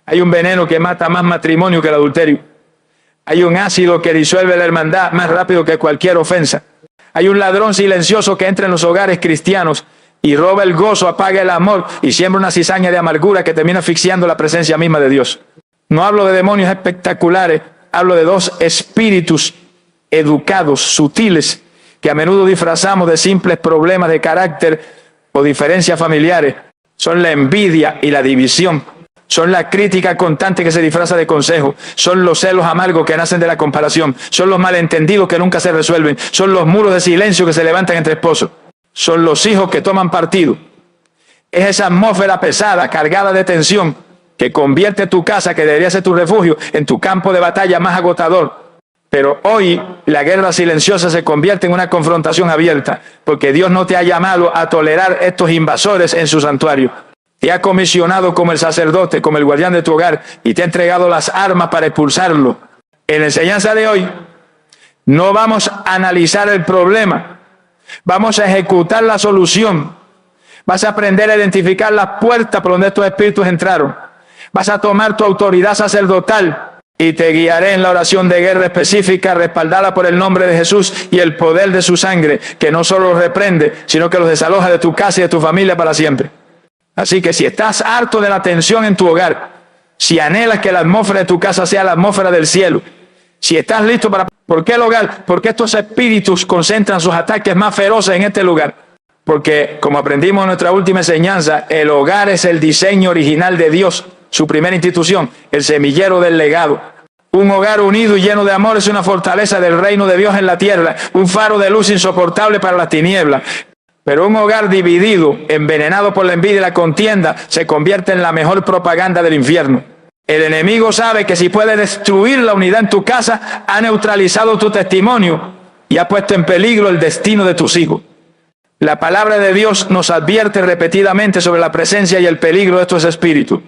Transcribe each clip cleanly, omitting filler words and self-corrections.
Hay un veneno que mata más matrimonio que el adulterio. Hay un ácido que disuelve la hermandad más rápido que cualquier ofensa. Hay un ladrón silencioso que entra en los hogares cristianos y roba el gozo, apaga el amor y siembra una cizaña de amargura que termina asfixiando la presencia misma de Dios. No hablo de demonios espectaculares, hablo de dos espíritus educados, sutiles, que a menudo disfrazamos de simples problemas de carácter o diferencias familiares. Son la envidia y la división. Son la crítica constante que se disfraza de consejo. Son los celos amargos que nacen de la comparación. Son los malentendidos que nunca se resuelven. Son los muros de silencio que se levantan entre esposos. Son los hijos que toman partido. Es esa atmósfera pesada, cargada de tensión, que convierte tu casa, que debería ser tu refugio, en tu campo de batalla más agotador. Pero hoy la guerra silenciosa se convierte en una confrontación abierta, porque Dios no te ha llamado a tolerar estos invasores en su santuario. Te ha comisionado como el sacerdote, como el guardián de tu hogar, y te ha entregado las armas para expulsarlo. En la enseñanza de hoy, no vamos a analizar el problema, vamos a ejecutar la solución. Vas a aprender a identificar las puertas por donde estos espíritus entraron. Vas a tomar tu autoridad sacerdotal y te guiaré en la oración de guerra específica, respaldada por el nombre de Jesús y el poder de su sangre, que no solo los reprende, sino que los desaloja de tu casa y de tu familia para siempre. Así que si estás harto de la tensión en tu hogar, si anhelas que la atmósfera de tu casa sea la atmósfera del cielo, si estás listo para... ¿Por qué el hogar? Porque estos espíritus concentran sus ataques más feroces en este lugar. Porque, como aprendimos en nuestra última enseñanza, el hogar es el diseño original de Dios, su primera institución, el semillero del legado. Un hogar unido y lleno de amor es una fortaleza del reino de Dios en la tierra, un faro de luz insoportable para las tinieblas. Pero un hogar dividido, envenenado por la envidia y la contienda, se convierte en la mejor propaganda del infierno. El enemigo sabe que si puede destruir la unidad en tu casa, ha neutralizado tu testimonio y ha puesto en peligro el destino de tus hijos. La palabra de Dios nos advierte repetidamente sobre la presencia y el peligro de estos espíritus.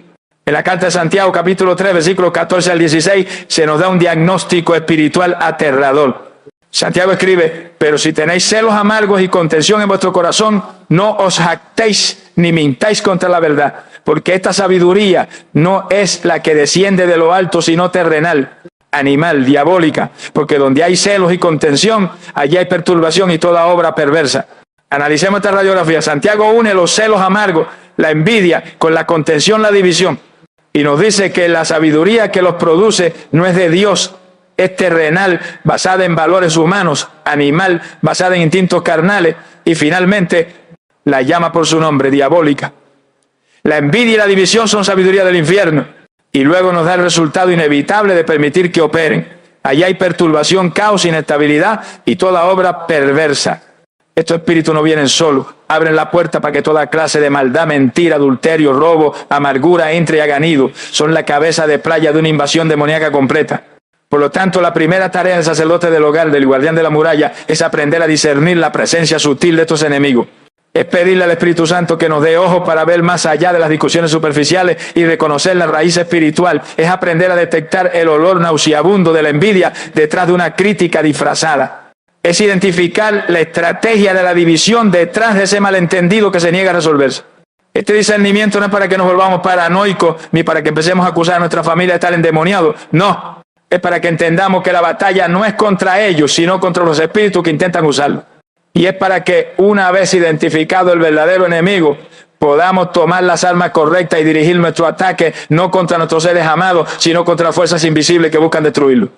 En la carta de Santiago, capítulo 3, versículos 14 al 16, se nos da un diagnóstico espiritual aterrador. Santiago escribe: pero si tenéis celos amargos y contención en vuestro corazón, no os jactéis ni mintáis contra la verdad, porque esta sabiduría no es la que desciende de lo alto, sino terrenal, animal, diabólica, porque donde hay celos y contención, allí hay perturbación y toda obra perversa. Analicemos esta radiografía. Santiago une los celos amargos, la envidia, con la contención, la división, y nos dice que la sabiduría que los produce no es de Dios, es terrenal, basada en valores humanos, animal, basada en instintos carnales, y finalmente la llama por su nombre, diabólica. La envidia y la división son sabiduría del infierno, y luego nos da el resultado inevitable de permitir que operen. Allí hay perturbación, caos, inestabilidad y toda obra perversa. Estos espíritus no vienen solos, abren la puerta para que toda clase de maldad, mentira, adulterio, robo, amargura entre y haga nido. Son la cabeza de playa de una invasión demoníaca completa. Por lo tanto, la primera tarea del sacerdote del hogar, del guardián de la muralla, es aprender a discernir la presencia sutil de estos enemigos. Es pedirle al Espíritu Santo que nos dé ojos para ver más allá de las discusiones superficiales y reconocer la raíz espiritual. Es aprender a detectar el olor nauseabundo de la envidia detrás de una crítica disfrazada. Es identificar la estrategia de la división detrás de ese malentendido que se niega a resolverse. Este discernimiento no es para que nos volvamos paranoicos ni para que empecemos a acusar a nuestra familia de estar endemoniados. No, es para que entendamos que la batalla no es contra ellos, sino contra los espíritus que intentan usarlo. Y es para que, una vez identificado el verdadero enemigo, podamos tomar las armas correctas y dirigir nuestro ataque no contra nuestros seres amados, sino contra fuerzas invisibles que buscan destruirlo.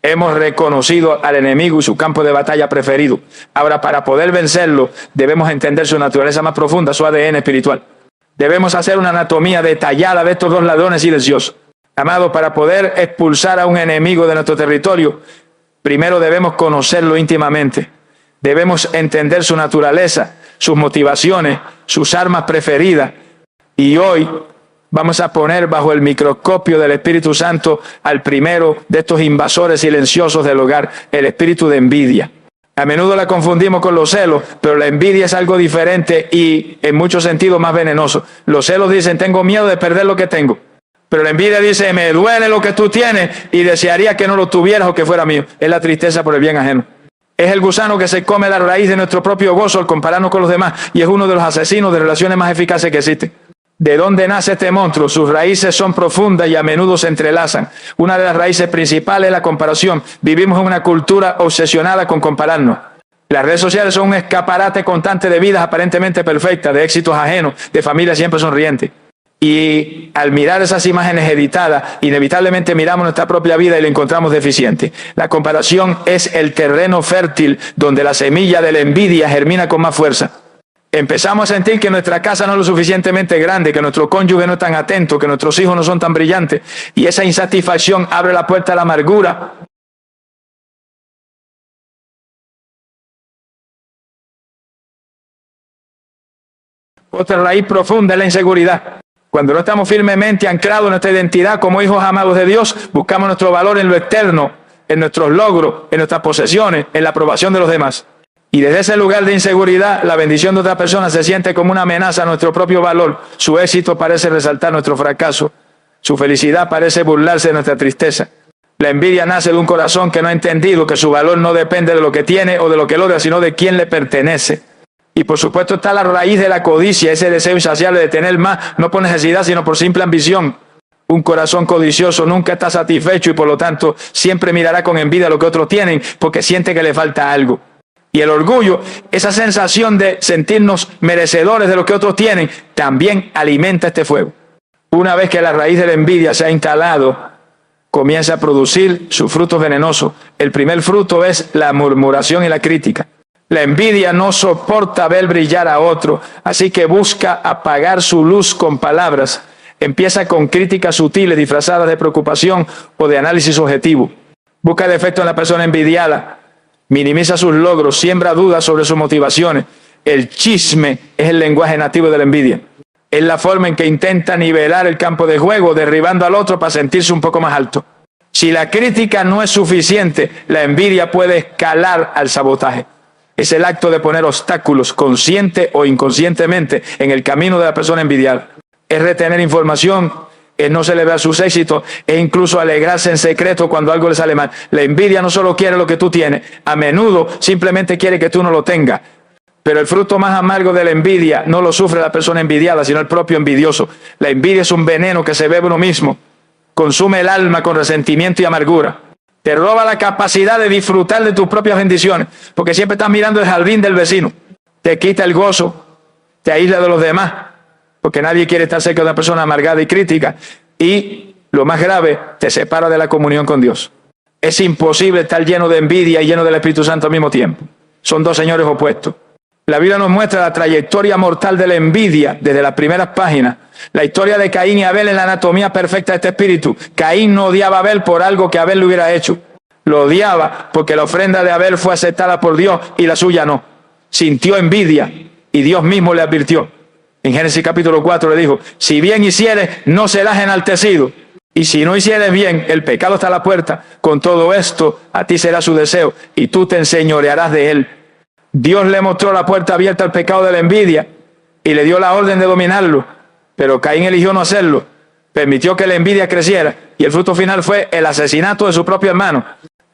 Hemos reconocido al enemigo y su campo de batalla preferido. Ahora, para poder vencerlo, debemos entender su naturaleza más profunda, su ADN espiritual. Debemos hacer una anatomía detallada de estos dos ladrones silenciosos. Amados, para poder expulsar a un enemigo de nuestro territorio, primero debemos conocerlo íntimamente. Debemos entender su naturaleza, sus motivaciones, sus armas preferidas. Y hoy vamos a poner bajo el microscopio del Espíritu Santo al primero de estos invasores silenciosos del hogar, el espíritu de envidia. A menudo la confundimos con los celos, pero la envidia es algo diferente y en muchos sentidos más venenoso. Los celos dicen: tengo miedo de perder lo que tengo. Pero la envidia dice: me duele lo que tú tienes y desearía que no lo tuvieras o que fuera mío. Es la tristeza por el bien ajeno. Es el gusano que se come la raíz de nuestro propio gozo al compararnos con los demás, y es uno de los asesinos de relaciones más eficaces que existen. ¿De dónde nace este monstruo? Sus raíces son profundas y a menudo se entrelazan. Una de las raíces principales es la comparación. Vivimos en una cultura obsesionada con compararnos. Las redes sociales son un escaparate constante de vidas aparentemente perfectas, de éxitos ajenos, de familias siempre sonrientes. Y al mirar esas imágenes editadas, inevitablemente miramos nuestra propia vida y la encontramos deficiente. La comparación es el terreno fértil donde la semilla de la envidia germina con más fuerza. Empezamos a sentir que nuestra casa no es lo suficientemente grande, que nuestro cónyuge no es tan atento, que nuestros hijos no son tan brillantes, y esa insatisfacción abre la puerta a la amargura. Otra raíz profunda es la inseguridad. Cuando no estamos firmemente anclados en nuestra identidad como hijos amados de Dios, buscamos nuestro valor en lo externo, en nuestros logros, en nuestras posesiones, en la aprobación de los demás. Y desde ese lugar de inseguridad, la bendición de otra persona se siente como una amenaza a nuestro propio valor. Su éxito parece resaltar nuestro fracaso. Su felicidad parece burlarse de nuestra tristeza. La envidia nace de un corazón que no ha entendido que su valor no depende de lo que tiene o de lo que logra, sino de quién le pertenece. Y por supuesto está la raíz de la codicia, ese deseo insaciable de tener más, no por necesidad, sino por simple ambición. Un corazón codicioso nunca está satisfecho y por lo tanto siempre mirará con envidia lo que otros tienen porque siente que le falta algo. Y el orgullo, esa sensación de sentirnos merecedores de lo que otros tienen, también alimenta este fuego. Una vez que la raíz de la envidia se ha instalado, comienza a producir sus frutos venenosos. El primer fruto es la murmuración y la crítica. La envidia no soporta ver brillar a otro, así que busca apagar su luz con palabras. Empieza con críticas sutiles disfrazadas de preocupación o de análisis objetivo. Busca defectos en la persona envidiada. Minimiza sus logros, siembra dudas sobre sus motivaciones. El chisme es el lenguaje nativo de la envidia. Es la forma en que intenta nivelar el campo de juego, derribando al otro para sentirse un poco más alto. Si la crítica no es suficiente, la envidia puede escalar al sabotaje. Es el acto de poner obstáculos, consciente o inconscientemente, en el camino de la persona envidiada. Es retener información, es no celebrar sus éxitos, es incluso alegrarse en secreto cuando algo le sale mal. La envidia no solo quiere lo que tú tienes, a menudo simplemente quiere que tú no lo tengas. Pero el fruto más amargo de la envidia no lo sufre la persona envidiada, sino el propio envidioso. La envidia es un veneno que se bebe uno mismo. Consume el alma con resentimiento y amargura. Te roba la capacidad de disfrutar de tus propias bendiciones, porque siempre estás mirando el jardín del vecino. Te quita el gozo, te aísla de los demás, porque nadie quiere estar cerca de una persona amargada y crítica. Y, lo más grave, te separa de la comunión con Dios. Es imposible estar lleno de envidia y lleno del Espíritu Santo al mismo tiempo. Son dos señores opuestos. La Biblia nos muestra la trayectoria mortal de la envidia desde las primeras páginas. La historia de Caín y Abel en la anatomía perfecta de este espíritu. Caín no odiaba a Abel por algo que Abel le hubiera hecho. Lo odiaba porque la ofrenda de Abel fue aceptada por Dios y la suya no. Sintió envidia y Dios mismo le advirtió. En Génesis capítulo 4 le dijo, si bien hicieres, no serás enaltecido. Y si no hicieres bien, el pecado está a la puerta. Con todo esto, a ti será su deseo y tú te enseñorearás de él. Dios le mostró la puerta abierta al pecado de la envidia y le dio la orden de dominarlo, pero Caín eligió no hacerlo, permitió que la envidia creciera y el fruto final fue el asesinato de su propio hermano.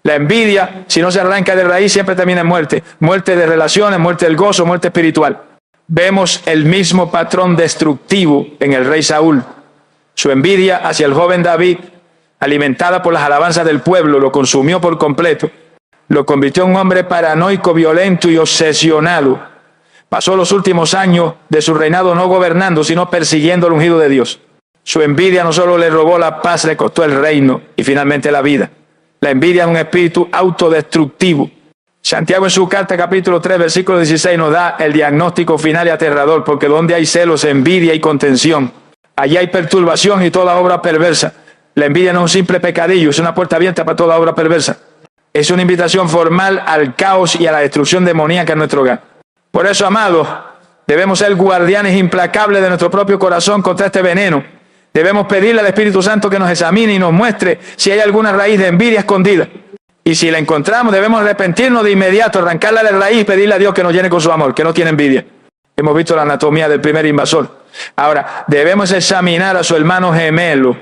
La envidia, si no se arranca de raíz, siempre termina en muerte, muerte de relaciones, muerte del gozo, muerte espiritual. Vemos el mismo patrón destructivo en el rey Saúl. Su envidia hacia el joven David, alimentada por las alabanzas del pueblo, lo consumió por completo. Lo convirtió en un hombre paranoico, violento y obsesionado. Pasó los últimos años de su reinado no gobernando, sino persiguiendo al ungido de Dios. Su envidia no solo le robó la paz, le costó el reino y finalmente la vida. La envidia es un espíritu autodestructivo. Santiago en su carta capítulo 3 versículo 16 nos da el diagnóstico final y aterrador, porque donde hay celos, envidia y contención, allí hay perturbación y toda obra perversa. La envidia no es un simple pecadillo, es una puerta abierta para toda obra perversa. Es una invitación formal al caos y a la destrucción demoníaca en nuestro hogar. Por eso, amados, debemos ser guardianes implacables de nuestro propio corazón contra este veneno. Debemos pedirle al Espíritu Santo que nos examine y nos muestre si hay alguna raíz de envidia escondida. Y si la encontramos, debemos arrepentirnos de inmediato, arrancarla de raíz y pedirle a Dios que nos llene con su amor, que no tiene envidia. Hemos visto la anatomía del primer invasor. Ahora, debemos examinar a su hermano gemelo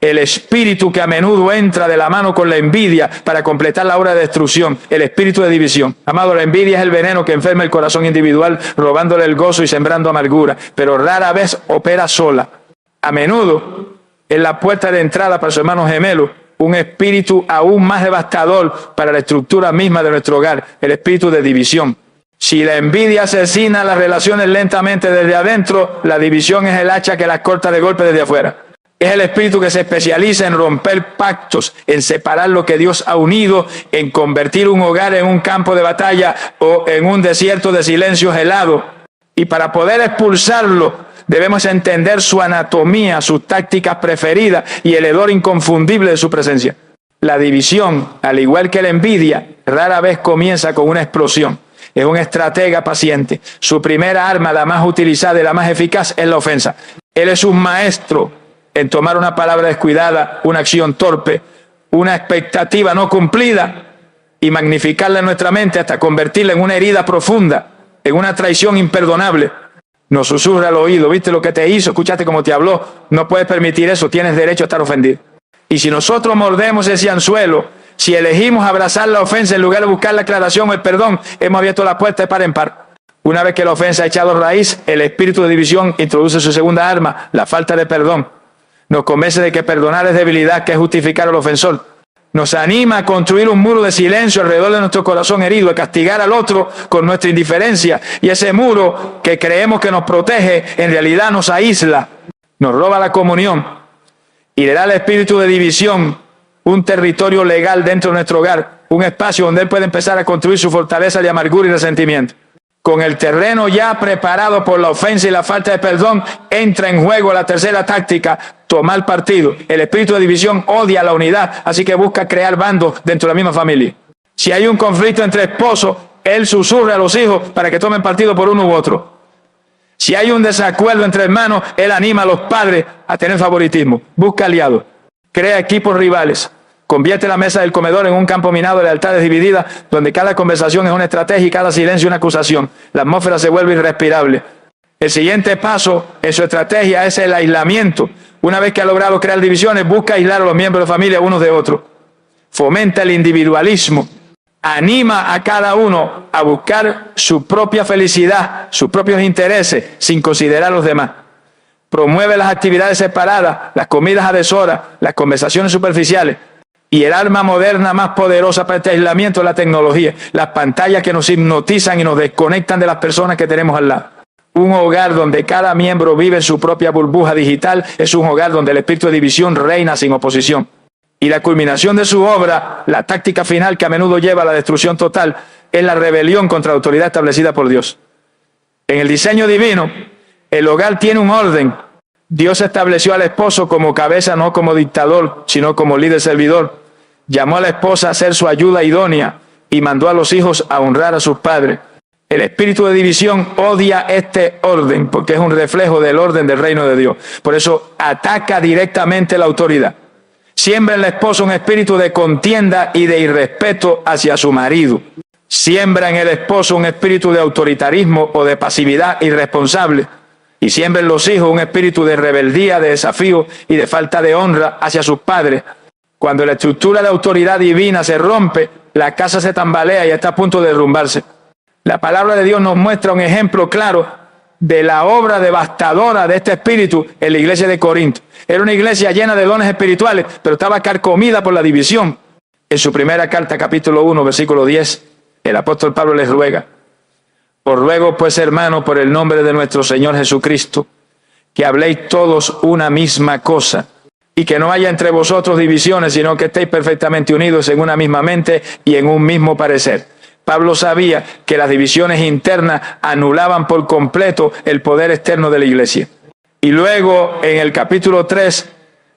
el espíritu que a menudo entra de la mano con la envidia para completar la obra de destrucción, el espíritu de división. Amado, la envidia es el veneno que enferma el corazón individual, robándole el gozo y sembrando amargura, pero rara vez opera sola. A menudo es la puerta de entrada para su hermano gemelo, un espíritu aún más devastador para la estructura misma de nuestro hogar, el espíritu de división. Si la envidia asesina las relaciones lentamente desde adentro, la división es el hacha que las corta de golpe desde afuera. Es el espíritu que se especializa en romper pactos, en separar lo que Dios ha unido, en convertir un hogar en un campo de batalla o en un desierto de silencio helado. Y para poder expulsarlo, debemos entender su anatomía, sus tácticas preferidas y el hedor inconfundible de su presencia. La división, al igual que la envidia, rara vez comienza con una explosión. Es un estratega paciente. Su primera arma, la más utilizada y la más eficaz, es la ofensa. Él es un maestro en tomar una palabra descuidada, una acción torpe, una expectativa no cumplida y magnificarla en nuestra mente hasta convertirla en una herida profunda, en una traición imperdonable. Nos susurra al oído: ¿viste lo que te hizo? ¿Escuchaste cómo te habló? No puedes permitir eso, tienes derecho a estar ofendido. Y si nosotros mordemos ese anzuelo, si elegimos abrazar la ofensa en lugar de buscar la aclaración o el perdón, hemos abierto la puerta de par en par. Una vez que la ofensa ha echado raíz, el espíritu de división introduce su segunda arma, la falta de perdón. Nos convence de que perdonar es debilidad, que es justificar al ofensor. Nos anima a construir un muro de silencio alrededor de nuestro corazón herido, a castigar al otro con nuestra indiferencia. Y ese muro que creemos que nos protege, en realidad nos aísla, nos roba la comunión y le da al espíritu de división un territorio legal dentro de nuestro hogar, un espacio donde él puede empezar a construir su fortaleza de amargura y resentimiento. Con el terreno ya preparado por la ofensa y la falta de perdón, entra en juego la tercera táctica: tomar partido. El espíritu de división odia la unidad, así que busca crear bandos dentro de la misma familia. Si hay un conflicto entre esposos, él susurra a los hijos para que tomen partido por uno u otro. Si hay un desacuerdo entre hermanos, él anima a los padres a tener favoritismo. Busca aliados, crea equipos rivales, convierte la mesa del comedor en un campo minado de lealtades divididas, donde cada conversación es una estrategia y cada silencio una acusación. La atmósfera se vuelve irrespirable. El siguiente paso en su estrategia es el aislamiento. Una vez que ha logrado crear divisiones, busca aislar a los miembros de familia unos de otros. Fomenta el individualismo. Anima a cada uno a buscar su propia felicidad, sus propios intereses, sin considerar a los demás. Promueve las actividades separadas, las comidas a deshora, las conversaciones superficiales. Y el arma moderna más poderosa para este aislamiento es la tecnología, las pantallas que nos hipnotizan y nos desconectan de las personas que tenemos al lado. Un hogar donde cada miembro vive en su propia burbuja digital es un hogar donde el espíritu de división reina sin oposición. Y la culminación de su obra, la táctica final que a menudo lleva a la destrucción total, es la rebelión contra la autoridad establecida por Dios. En el diseño divino, el hogar tiene un orden. Dios estableció al esposo como cabeza, no como dictador, sino como líder servidor. Llamó a la esposa a ser su ayuda idónea y mandó a los hijos a honrar a sus padres. El espíritu de división odia este orden porque es un reflejo del orden del reino de Dios. Por eso ataca directamente la autoridad. Siembra en la esposa un espíritu de contienda y de irrespeto hacia su marido. Siembra en el esposo un espíritu de autoritarismo o de pasividad irresponsable. Y siembra en los hijos un espíritu de rebeldía, de desafío y de falta de honra hacia sus padres. Cuando la estructura de autoridad divina se rompe, la casa se tambalea y está a punto de derrumbarse. La palabra de Dios nos muestra un ejemplo claro de la obra devastadora de este espíritu en la iglesia de Corinto. Era una iglesia llena de dones espirituales, pero estaba carcomida por la división. En su primera carta, capítulo 1, versículo 10, el apóstol Pablo les ruega: os ruego pues, hermano, por el nombre de nuestro Señor Jesucristo, que habléis todos una misma cosa, y que no haya entre vosotros divisiones, sino que estéis perfectamente unidos en una misma mente y en un mismo parecer. Pablo sabía que las divisiones internas anulaban por completo el poder externo de la iglesia. Y luego, en el capítulo 3,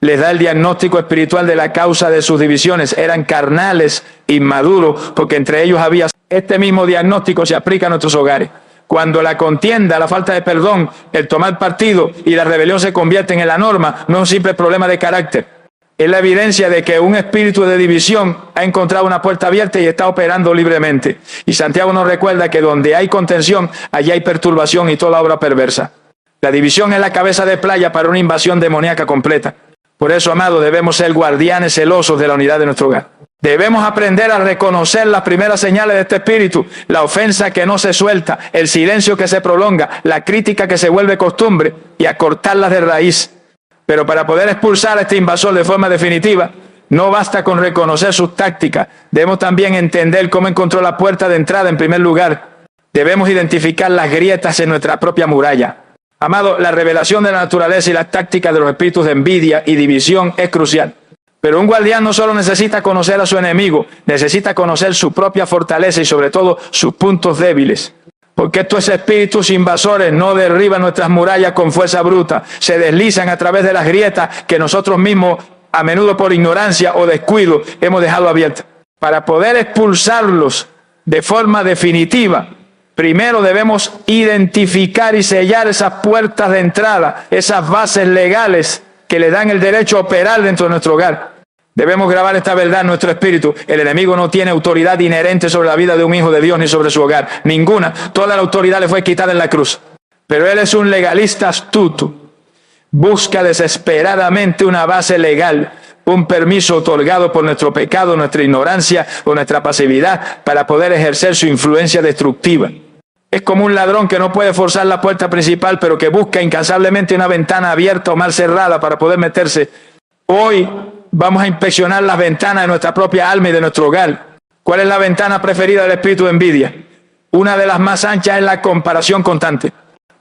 les da el diagnóstico espiritual de la causa de sus divisiones. Eran carnales, inmaduros, porque entre ellos había... Este mismo diagnóstico se aplica a nuestros hogares. Cuando la contienda, la falta de perdón, el tomar partido y la rebelión se convierten en la norma, no es un simple problema de carácter. Es la evidencia de que un espíritu de división ha encontrado una puerta abierta y está operando libremente. Y Santiago nos recuerda que donde hay contención, allí hay perturbación y toda obra perversa. La división es la cabeza de playa para una invasión demoníaca completa. Por eso, amados, debemos ser guardianes celosos de la unidad de nuestro hogar. Debemos aprender a reconocer las primeras señales de este espíritu: la ofensa que no se suelta, el silencio que se prolonga, la crítica que se vuelve costumbre, y a cortarlas de raíz. Pero para poder expulsar a este invasor de forma definitiva, no basta con reconocer sus tácticas. Debemos también entender cómo encontró la puerta de entrada en primer lugar. Debemos identificar las grietas en nuestra propia muralla. Amado, la revelación de la naturaleza y las tácticas de los espíritus de envidia y división es crucial. Pero un guardián no solo necesita conocer a su enemigo, necesita conocer su propia fortaleza y sobre todo sus puntos débiles. Porque estos espíritus invasores no derriban nuestras murallas con fuerza bruta, se deslizan a través de las grietas que nosotros mismos, a menudo por ignorancia o descuido, hemos dejado abiertas. Para poder expulsarlos de forma definitiva, primero debemos identificar y sellar esas puertas de entrada, esas bases legales que le dan el derecho a operar dentro de nuestro hogar. Debemos grabar esta verdad en nuestro espíritu. El enemigo no tiene autoridad inherente sobre la vida de un hijo de Dios ni sobre su hogar. Ninguna. Toda la autoridad le fue quitada en la cruz. Pero él es un legalista astuto. Busca desesperadamente una base legal, un permiso otorgado por nuestro pecado, nuestra ignorancia o nuestra pasividad para poder ejercer su influencia destructiva. Es como un ladrón que no puede forzar la puerta principal, pero que busca incansablemente una ventana abierta o mal cerrada para poder meterse. Hoy vamos a inspeccionar las ventanas de nuestra propia alma y de nuestro hogar. ¿Cuál es la ventana preferida del espíritu de envidia? Una de las más anchas es la comparación constante.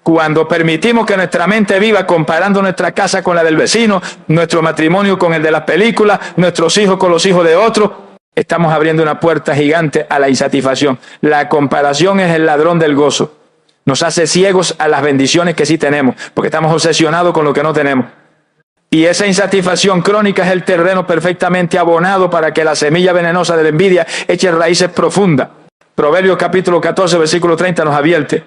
Cuando permitimos que nuestra mente viva comparando nuestra casa con la del vecino, nuestro matrimonio con el de las películas, nuestros hijos con los hijos de otros, estamos abriendo una puerta gigante a la insatisfacción. La comparación es el ladrón del gozo. Nos hace ciegos a las bendiciones que sí tenemos, porque estamos obsesionados con lo que no tenemos. Y esa insatisfacción crónica es el terreno perfectamente abonado para que la semilla venenosa de la envidia eche raíces profundas. Proverbios capítulo 14, versículo 30 nos advierte: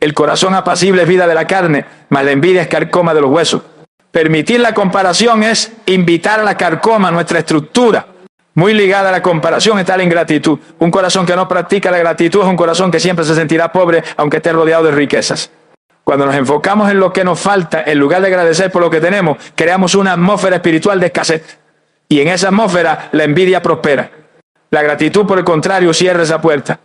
el corazón apacible es vida de la carne, mas la envidia es carcoma de los huesos. Permitir la comparación es invitar a la carcoma, nuestra estructura. Muy ligada a la comparación está la ingratitud. Un corazón que no practica la gratitud es un corazón que siempre se sentirá pobre, aunque esté rodeado de riquezas. Cuando nos enfocamos en lo que nos falta, en lugar de agradecer por lo que tenemos, creamos una atmósfera espiritual de escasez. Y en esa atmósfera la envidia prospera. La gratitud, por el contrario, cierra esa puerta.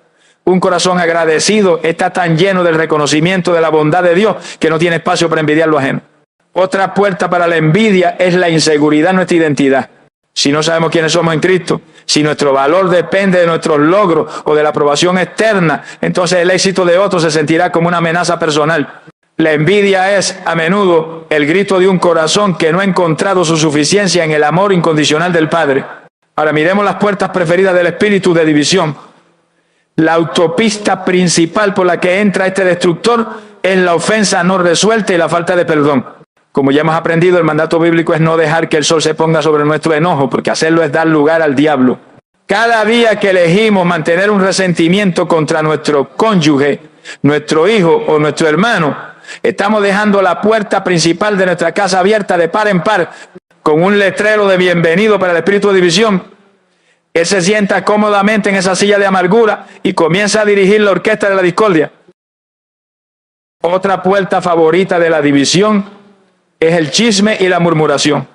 Un corazón agradecido está tan lleno del reconocimiento de la bondad de Dios que no tiene espacio para envidiar lo ajeno. Otra puerta para la envidia es la inseguridad en nuestra identidad. Si no sabemos quiénes somos en Cristo, si nuestro valor depende de nuestros logros o de la aprobación externa, entonces el éxito de otros se sentirá como una amenaza personal. La envidia es, a menudo, el grito de un corazón que no ha encontrado su suficiencia en el amor incondicional del Padre. Ahora miremos las puertas preferidas del espíritu de división. La autopista principal por la que entra este destructor es la ofensa no resuelta y la falta de perdón. Como ya hemos aprendido, el mandato bíblico es no dejar que el sol se ponga sobre nuestro enojo, porque hacerlo es dar lugar al diablo. Cada día que elegimos mantener un resentimiento contra nuestro cónyuge, nuestro hijo o nuestro hermano, estamos dejando la puerta principal de nuestra casa abierta de par en par, con un letrero de bienvenido para el espíritu de división. Él se sienta cómodamente en esa silla de amargura y comienza a dirigir la orquesta de la discordia. Otra puerta favorita de la división es el chisme y la murmuración.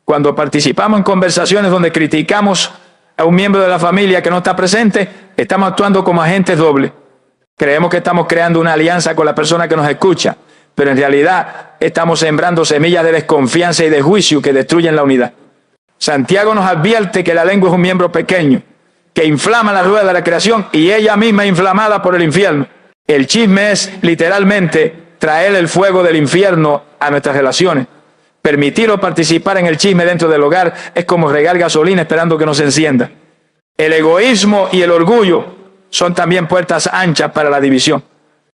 Cuando participamos en conversaciones donde criticamos a un miembro de la familia que no está presente, estamos actuando como agentes dobles. Creemos que estamos creando una alianza con la persona que nos escucha, pero en realidad estamos sembrando semillas de desconfianza y de juicio que destruyen la unidad. Santiago nos advierte que la lengua es un miembro pequeño, que inflama la rueda de la creación y ella misma es inflamada por el infierno. El chisme es literalmente traer el fuego del infierno a nuestras relaciones. Permitir o participar en el chisme dentro del hogar es como regar gasolina esperando que no se encienda. El egoísmo y el orgullo son también puertas anchas para la división.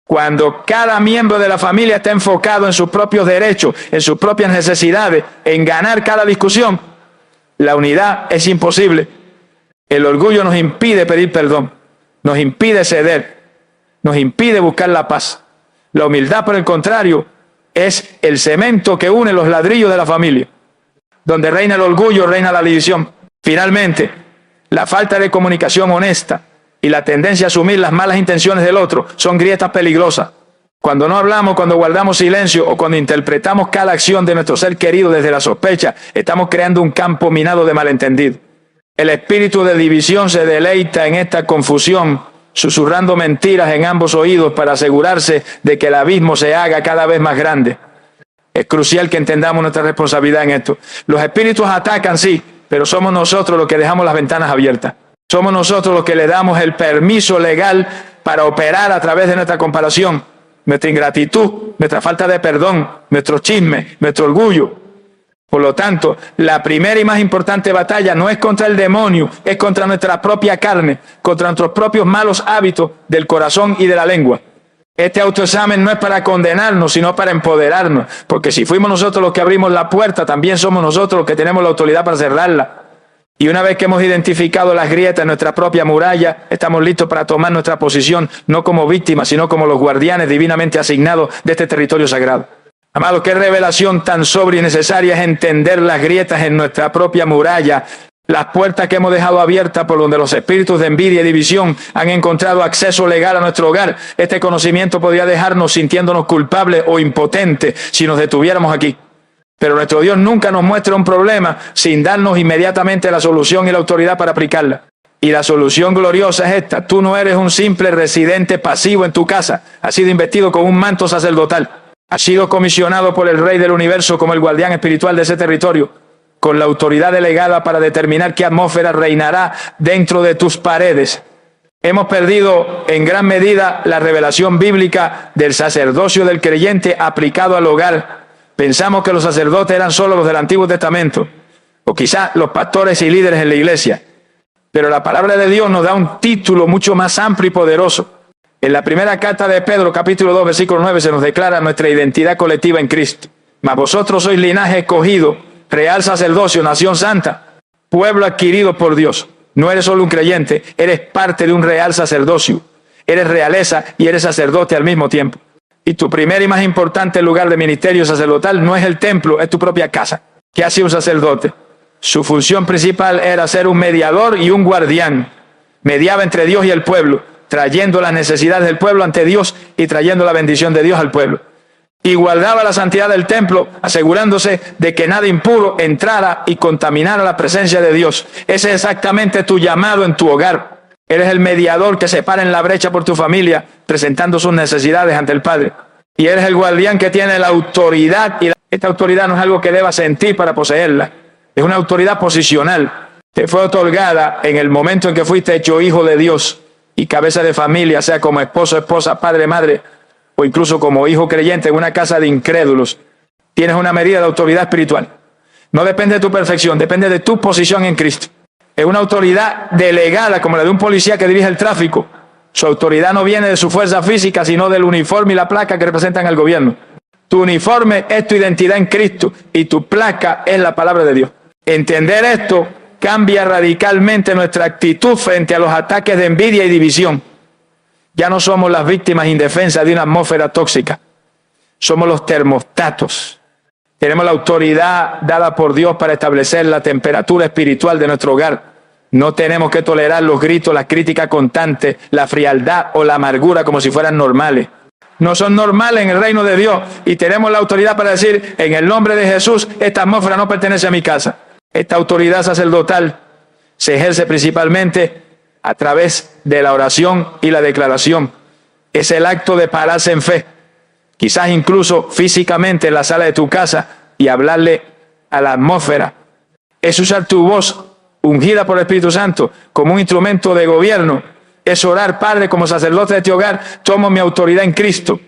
Cuando cada miembro de la familia está enfocado en sus propios derechos, en sus propias necesidades, en ganar cada discusión, la unidad es imposible. El orgullo nos impide pedir perdón, nos impide ceder, nos impide buscar la paz. La humildad, por el contrario, es el cemento que une los ladrillos de la familia. Donde reina el orgullo, reina la división. Finalmente, la falta de comunicación honesta y la tendencia a asumir las malas intenciones del otro son grietas peligrosas. Cuando no hablamos, cuando guardamos silencio o cuando interpretamos cada acción de nuestro ser querido desde la sospecha, estamos creando un campo minado de malentendido. El espíritu de división se deleita en esta confusión, susurrando mentiras en ambos oídos para asegurarse de que el abismo se haga cada vez más grande. Es crucial que entendamos nuestra responsabilidad en esto. Los espíritus atacan, sí, pero somos nosotros los que dejamos las ventanas abiertas. Somos nosotros los que le damos el permiso legal para operar a través de nuestra comparación, nuestra ingratitud, nuestra falta de perdón, nuestro chisme, nuestro orgullo. Por lo tanto, la primera y más importante batalla no es contra el demonio, es contra nuestra propia carne, contra nuestros propios malos hábitos del corazón y de la lengua. Este autoexamen no es para condenarnos, sino para empoderarnos, porque si fuimos nosotros los que abrimos la puerta, también somos nosotros los que tenemos la autoridad para cerrarla. Y una vez que hemos identificado las grietas en nuestra propia muralla, estamos listos para tomar nuestra posición, no como víctimas, sino como los guardianes divinamente asignados de este territorio sagrado. Amados, qué revelación tan sobria y necesaria es entender las grietas en nuestra propia muralla, las puertas que hemos dejado abiertas por donde los espíritus de envidia y división han encontrado acceso legal a nuestro hogar. Este conocimiento podría dejarnos sintiéndonos culpables o impotentes si nos detuviéramos aquí. Pero nuestro Dios nunca nos muestra un problema sin darnos inmediatamente la solución y la autoridad para aplicarla. Y la solución gloriosa es esta: tú no eres un simple residente pasivo en tu casa, has sido investido con un manto sacerdotal, has sido comisionado por el Rey del Universo como el guardián espiritual de ese territorio, con la autoridad delegada para determinar qué atmósfera reinará dentro de tus paredes. Hemos perdido en gran medida la revelación bíblica del sacerdocio del creyente aplicado al hogar. Pensamos que los sacerdotes eran solo los del Antiguo Testamento, o quizás los pastores y líderes en la iglesia. Pero la palabra de Dios nos da un título mucho más amplio y poderoso. En la primera carta de Pedro, capítulo 2, versículo 9, se nos declara nuestra identidad colectiva en Cristo. Mas vosotros sois linaje escogido, real sacerdocio, nación santa, pueblo adquirido por Dios. No eres solo un creyente, eres parte de un real sacerdocio. Eres realeza y eres sacerdote al mismo tiempo. Y tu primer y más importante lugar de ministerio sacerdotal no es el templo, es tu propia casa. ¿Qué hacía un sacerdote? Su función principal era ser un mediador y un guardián. Mediaba entre Dios y el pueblo, trayendo las necesidades del pueblo ante Dios y trayendo la bendición de Dios al pueblo. Y guardaba la santidad del templo, asegurándose de que nada impuro entrara y contaminara la presencia de Dios. Ese es exactamente tu llamado en tu hogar. Eres el mediador que se para en la brecha por tu familia, presentando sus necesidades ante el Padre. Y eres el guardián que tiene la autoridad, y esta autoridad no es algo que debas sentir para poseerla. Es una autoridad posicional. Te fue otorgada en el momento en que fuiste hecho hijo de Dios y cabeza de familia, sea como esposo, esposa, padre, madre, o incluso como hijo creyente en una casa de incrédulos. Tienes una medida de autoridad espiritual. No depende de tu perfección, depende de tu posición en Cristo. Es una autoridad delegada como la de un policía que dirige el tráfico. Su autoridad no viene de su fuerza física, sino del uniforme y la placa que representan al gobierno. Tu uniforme es tu identidad en Cristo y tu placa es la palabra de Dios. Entender esto cambia radicalmente nuestra actitud frente a los ataques de envidia y división. Ya no somos las víctimas indefensas de una atmósfera tóxica. Somos los termostatos. Tenemos la autoridad dada por Dios para establecer la temperatura espiritual de nuestro hogar. No tenemos que tolerar los gritos, las críticas constantes, la frialdad o la amargura como si fueran normales. No son normales en el reino de Dios y tenemos la autoridad para decir: en el nombre de Jesús, esta atmósfera no pertenece a mi casa. Esta autoridad sacerdotal se ejerce principalmente a través de la oración y la declaración. Es el acto de pararse en fe. Quizás incluso físicamente en la sala de tu casa y hablarle a la atmósfera. Es usar tu voz ungida por el Espíritu Santo como un instrumento de gobierno. Es orar: Padre, como sacerdote de este hogar, tomo mi autoridad en Cristo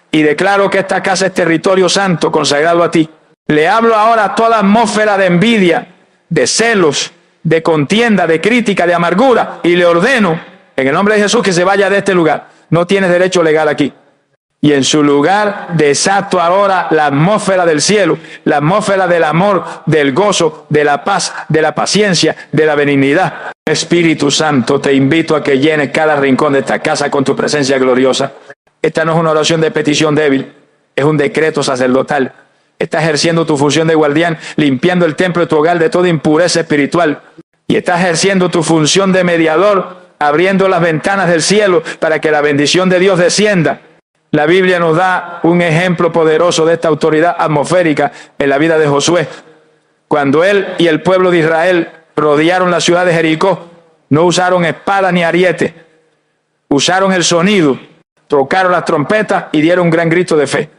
y declaro que esta casa es territorio santo consagrado a ti. Le hablo ahora a toda atmósfera de envidia, de celos, de contienda, de crítica, de amargura, y le ordeno en el nombre de Jesús que se vaya de este lugar. No tienes derecho legal aquí. Y en su lugar desato ahora la atmósfera del cielo, la atmósfera del amor, del gozo, de la paz, de la paciencia, de la benignidad. Espíritu Santo, te invito a que llenes cada rincón de esta casa con tu presencia gloriosa. Esta no es una oración de petición débil, es un decreto sacerdotal. Estás ejerciendo tu función de guardián, limpiando el templo de tu hogar de toda impureza espiritual. Y estás ejerciendo tu función de mediador, abriendo las ventanas del cielo para que la bendición de Dios descienda. La Biblia nos da un ejemplo poderoso de esta autoridad atmosférica en la vida de Josué. Cuando él y el pueblo de Israel rodearon la ciudad de Jericó, no usaron espada ni ariete, usaron el sonido, tocaron las trompetas y dieron un gran grito de fe.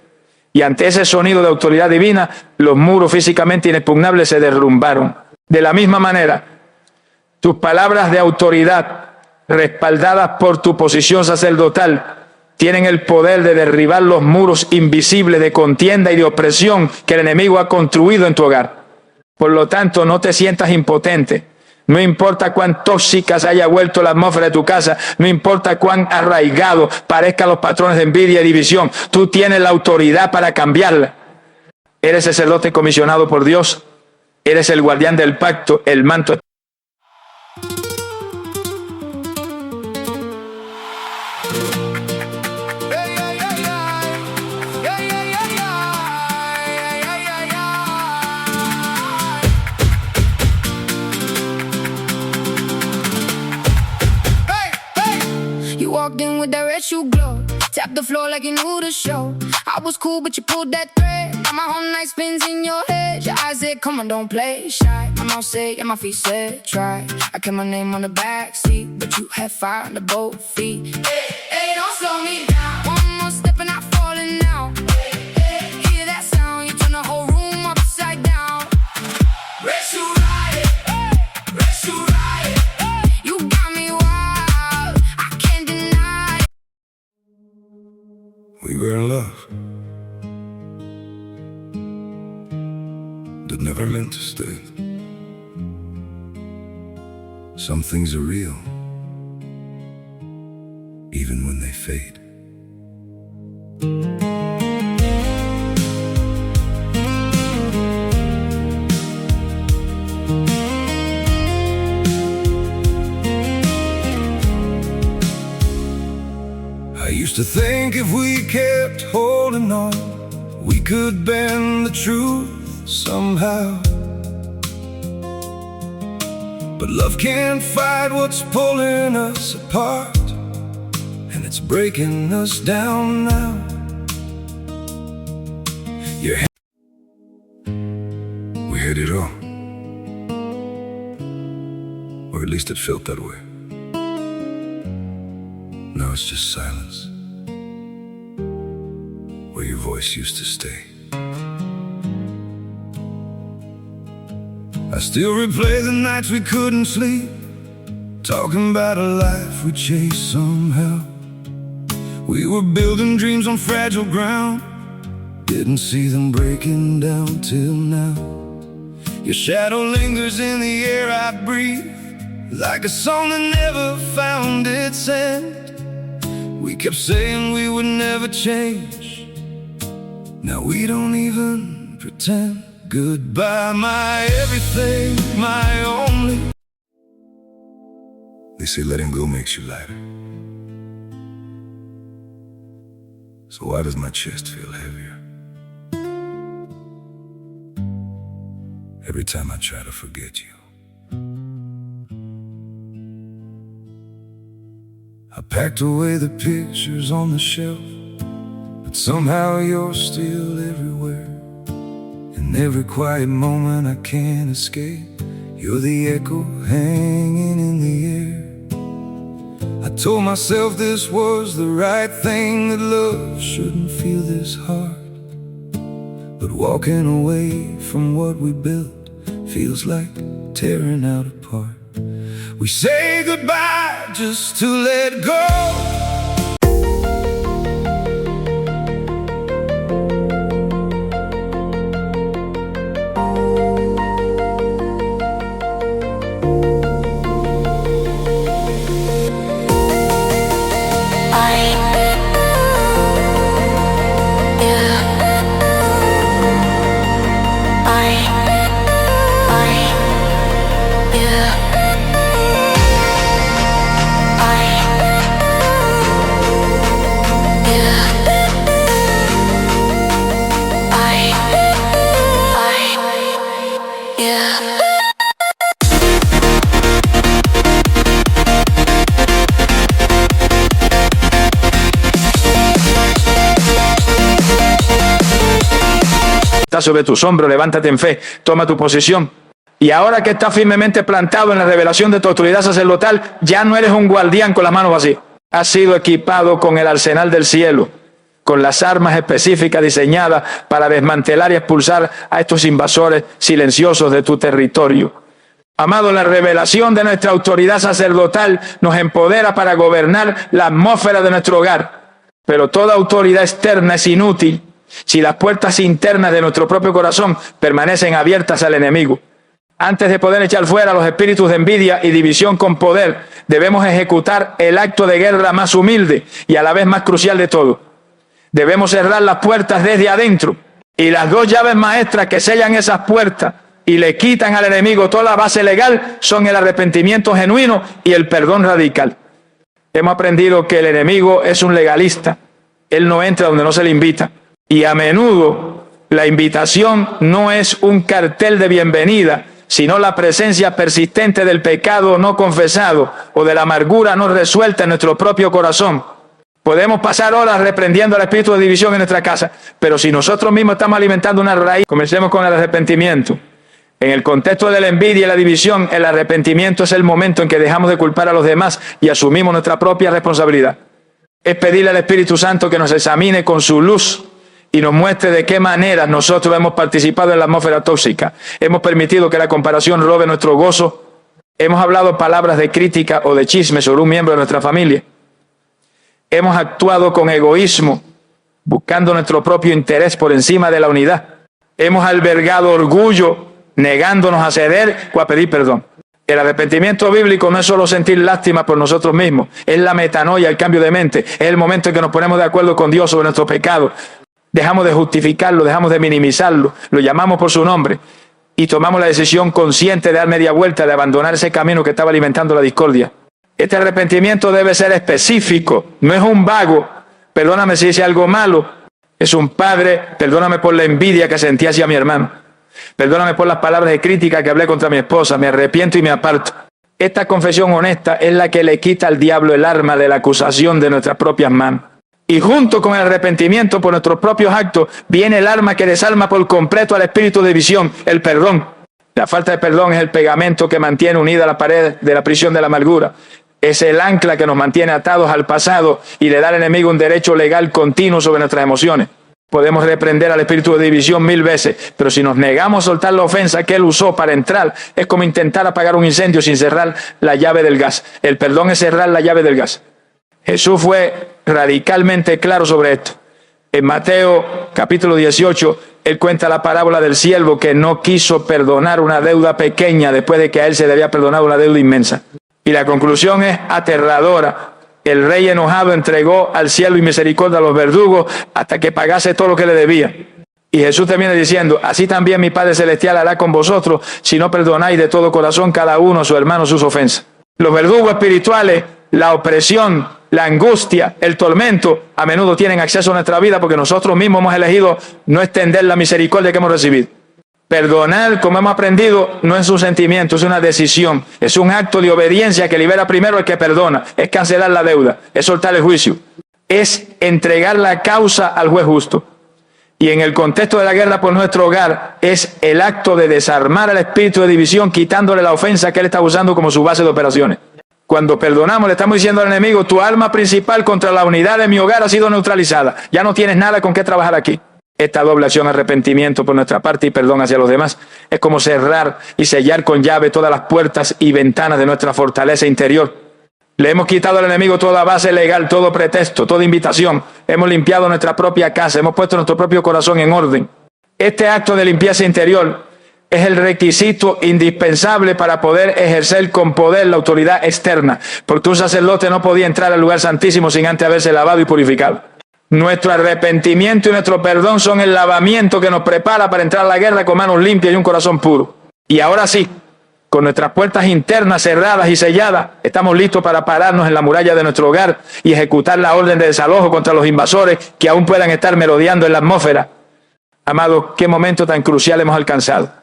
Y ante ese sonido de autoridad divina, los muros físicamente inexpugnables se derrumbaron. De la misma manera, tus palabras de autoridad, respaldadas por tu posición sacerdotal, tienen el poder de derribar los muros invisibles de contienda y de opresión que el enemigo ha construido en tu hogar. Por lo tanto, no te sientas impotente. No importa cuán tóxica se haya vuelto la atmósfera de tu casa, no importa cuán arraigado parezcan los patrones de envidia y división, tú tienes la autoridad para cambiarla. Eres sacerdote comisionado por Dios, eres el guardián del pacto, el manto. Walked in with that red shoe glow, tapped the floor like you knew the show. I was cool, but you pulled that thread. Got my whole night spins in your head. Your eyes said, come on, don't play shy. My mouth said, yeah, my feet said, try. I kept my name on the backseat, but you had fire under both feet. Hey, hey, don't slow me down. One more step and I'm falling now. Hey, hey, hear that sound? You turn the whole room upside down. Red shoe riot, red shoe riot. You got me wild, I can't deny it. We were in love, but never meant to stay. Some things are real, even when they fade. I used to think if we kept holding on, we could bend the truth somehow. But love can't fight what's pulling us apart, and it's breaking us down now. We had it all, or at least it felt that way. Now it's just silence, where your voice used to stay. I still replay the nights we couldn't sleep, talking about a life we chased somehow. We were building dreams on fragile ground, didn't see them breaking down till now. Your shadow lingers in the air I breathe, like a song that never found its end. We kept saying we would never change, now we don't even pretend. Goodbye, my everything, my only. They say letting go makes you lighter. So why does my chest feel heavier every time I try to forget you? I packed away the pictures on the shelf, but somehow you're still everywhere. In every quiet moment I can't escape, you're the echo hanging in the air. I told myself this was the right thing, that love shouldn't feel this hard. But walking away from what we built feels like tearing out apart. We say goodbye just to let go. Está sobre tus hombros, levántate en fe, toma tu posición. Y ahora que estás firmemente plantado en la revelación de tu autoridad sacerdotal, ya no eres un guardián con las manos vacías. Has sido equipado con el arsenal del cielo, con las armas específicas diseñadas para desmantelar y expulsar a estos invasores silenciosos de tu territorio. Amado, la revelación de nuestra autoridad sacerdotal nos empodera para gobernar la atmósfera de nuestro hogar. Pero toda autoridad externa es inútil si las puertas internas de nuestro propio corazón permanecen abiertas al enemigo. Antes de poder echar fuera los espíritus de envidia y división con poder, debemos ejecutar el acto de guerra más humilde y a la vez más crucial de todo. Debemos cerrar las puertas desde adentro, y las dos llaves maestras que sellan esas puertas y le quitan al enemigo toda la base legal son el arrepentimiento genuino y el perdón radical. Hemos aprendido que el enemigo es un legalista. Él no entra donde no se le invita. Y a menudo la invitación no es un cartel de bienvenida, sino la presencia persistente del pecado no confesado o de la amargura no resuelta en nuestro propio corazón. Podemos pasar horas reprendiendo al espíritu de división en nuestra casa, pero si nosotros mismos estamos alimentando una raíz, comencemos con el arrepentimiento. En el contexto de la envidia y la división, el arrepentimiento es el momento en que dejamos de culpar a los demás y asumimos nuestra propia responsabilidad. Es pedirle al Espíritu Santo que nos examine con su luz y nos muestre de qué manera nosotros hemos participado en la atmósfera tóxica. Hemos permitido que la comparación robe nuestro gozo. Hemos hablado palabras de crítica o de chisme sobre un miembro de nuestra familia. Hemos actuado con egoísmo, buscando nuestro propio interés por encima de la unidad. Hemos albergado orgullo, negándonos a ceder o a pedir perdón. El arrepentimiento bíblico no es solo sentir lástima por nosotros mismos, es la metanoia, el cambio de mente, es el momento en que nos ponemos de acuerdo con Dios sobre nuestro pecado. Dejamos de justificarlo, dejamos de minimizarlo, lo llamamos por su nombre y tomamos la decisión consciente de dar media vuelta, de abandonar ese camino que estaba alimentando la discordia. Este arrepentimiento debe ser específico, no es un vago, perdóname si hice algo malo, es un padre, perdóname por la envidia que sentí hacia mi hermano. Perdóname por las palabras de crítica que hablé contra mi esposa, me arrepiento y me aparto. Esta confesión honesta es la que le quita al diablo el arma de la acusación de nuestras propias manos. Y junto con el arrepentimiento por nuestros propios actos, viene el arma que desarma por completo al espíritu de división, el perdón. La falta de perdón es el pegamento que mantiene unida la pared de la prisión de la amargura. Es el ancla que nos mantiene atados al pasado y le da al enemigo un derecho legal continuo sobre nuestras emociones. Podemos reprender al espíritu de división 1000 veces, pero si nos negamos a soltar la ofensa que él usó para entrar, es como intentar apagar un incendio sin cerrar la llave del gas. El perdón es cerrar la llave del gas. Jesús fue radicalmente claro sobre esto. En Mateo capítulo 18, él cuenta la parábola del siervo que no quiso perdonar una deuda pequeña después de que a él se le había perdonado una deuda inmensa. Y la conclusión es aterradora. El rey enojado entregó al cielo y misericordia a los verdugos hasta que pagase todo lo que le debía. Y Jesús termina diciendo, así también mi Padre Celestial hará con vosotros si no perdonáis de todo corazón cada uno a su hermano sus ofensas. Los verdugos espirituales, la opresión, la angustia, el tormento, a menudo tienen acceso a nuestra vida porque nosotros mismos hemos elegido no extender la misericordia que hemos recibido. Perdonar, como hemos aprendido, no es un sentimiento, es una decisión. Es un acto de obediencia que libera primero al que perdona. Es cancelar la deuda, es soltar el juicio. Es entregar la causa al juez justo. Y en el contexto de la guerra por nuestro hogar, es el acto de desarmar al espíritu de división, quitándole la ofensa que él está usando como su base de operaciones. Cuando perdonamos, le estamos diciendo al enemigo, tu arma principal contra la unidad de mi hogar ha sido neutralizada. Ya no tienes nada con qué trabajar aquí. Esta doble acción, arrepentimiento por nuestra parte y perdón hacia los demás, es como cerrar y sellar con llave todas las puertas y ventanas de nuestra fortaleza interior. Le hemos quitado al enemigo toda base legal, todo pretexto, toda invitación. Hemos limpiado nuestra propia casa, hemos puesto nuestro propio corazón en orden. Este acto de limpieza interior es el requisito indispensable para poder ejercer con poder la autoridad externa, porque un sacerdote no podía entrar al lugar santísimo sin antes haberse lavado y purificado. Nuestro arrepentimiento y nuestro perdón son el lavamiento que nos prepara para entrar a la guerra con manos limpias y un corazón puro. Y ahora sí, con nuestras puertas internas cerradas y selladas, estamos listos para pararnos en la muralla de nuestro hogar y ejecutar la orden de desalojo contra los invasores que aún puedan estar merodeando en la atmósfera. Amados, qué momento tan crucial hemos alcanzado.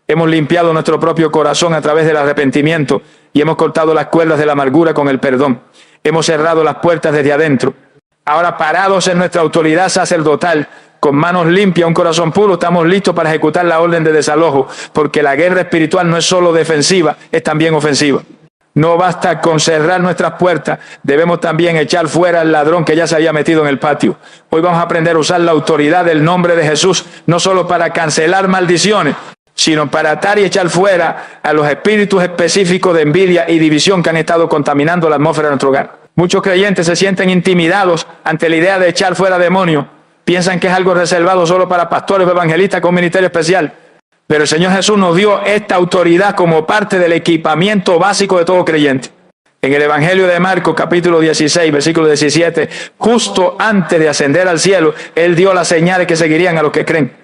Hemos limpiado nuestro propio corazón a través del arrepentimiento y hemos cortado las cuerdas de la amargura con el perdón. Hemos cerrado las puertas desde adentro. Ahora, parados en nuestra autoridad sacerdotal, con manos limpias, un corazón puro, estamos listos para ejecutar la orden de desalojo, porque la guerra espiritual no es solo defensiva, es también ofensiva. No basta con cerrar nuestras puertas, debemos también echar fuera al ladrón que ya se había metido en el patio. Hoy vamos a aprender a usar la autoridad del nombre de Jesús, no solo para cancelar maldiciones, sino para atar y echar fuera a los espíritus específicos de envidia y división que han estado contaminando la atmósfera de nuestro hogar. Muchos creyentes se sienten intimidados ante la idea de echar fuera demonios. Piensan que es algo reservado solo para pastores o evangelistas con ministerio especial. Pero el Señor Jesús nos dio esta autoridad como parte del equipamiento básico de todo creyente. En el Evangelio de Marcos, capítulo 16, versículo 17, justo antes de ascender al cielo, Él dio las señales que seguirían a los que creen.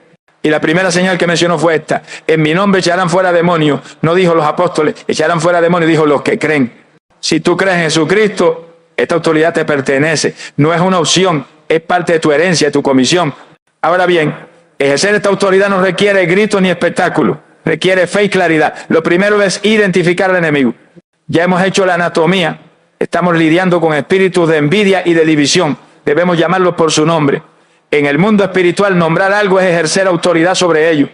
Y la primera señal que mencionó fue esta: en mi nombre echarán fuera demonios. No dijo los apóstoles, echarán fuera demonios, dijo los que creen. Si tú crees en Jesucristo, esta autoridad te pertenece. No es una opción, es parte de tu herencia, de tu comisión. Ahora bien, ejercer esta autoridad no requiere gritos ni espectáculo, requiere fe y claridad. Lo primero es identificar al enemigo. Ya hemos hecho la anatomía, estamos lidiando con espíritus de envidia y de división. Debemos llamarlos por su nombre. En el mundo espiritual, nombrar algo es ejercer autoridad sobre ello.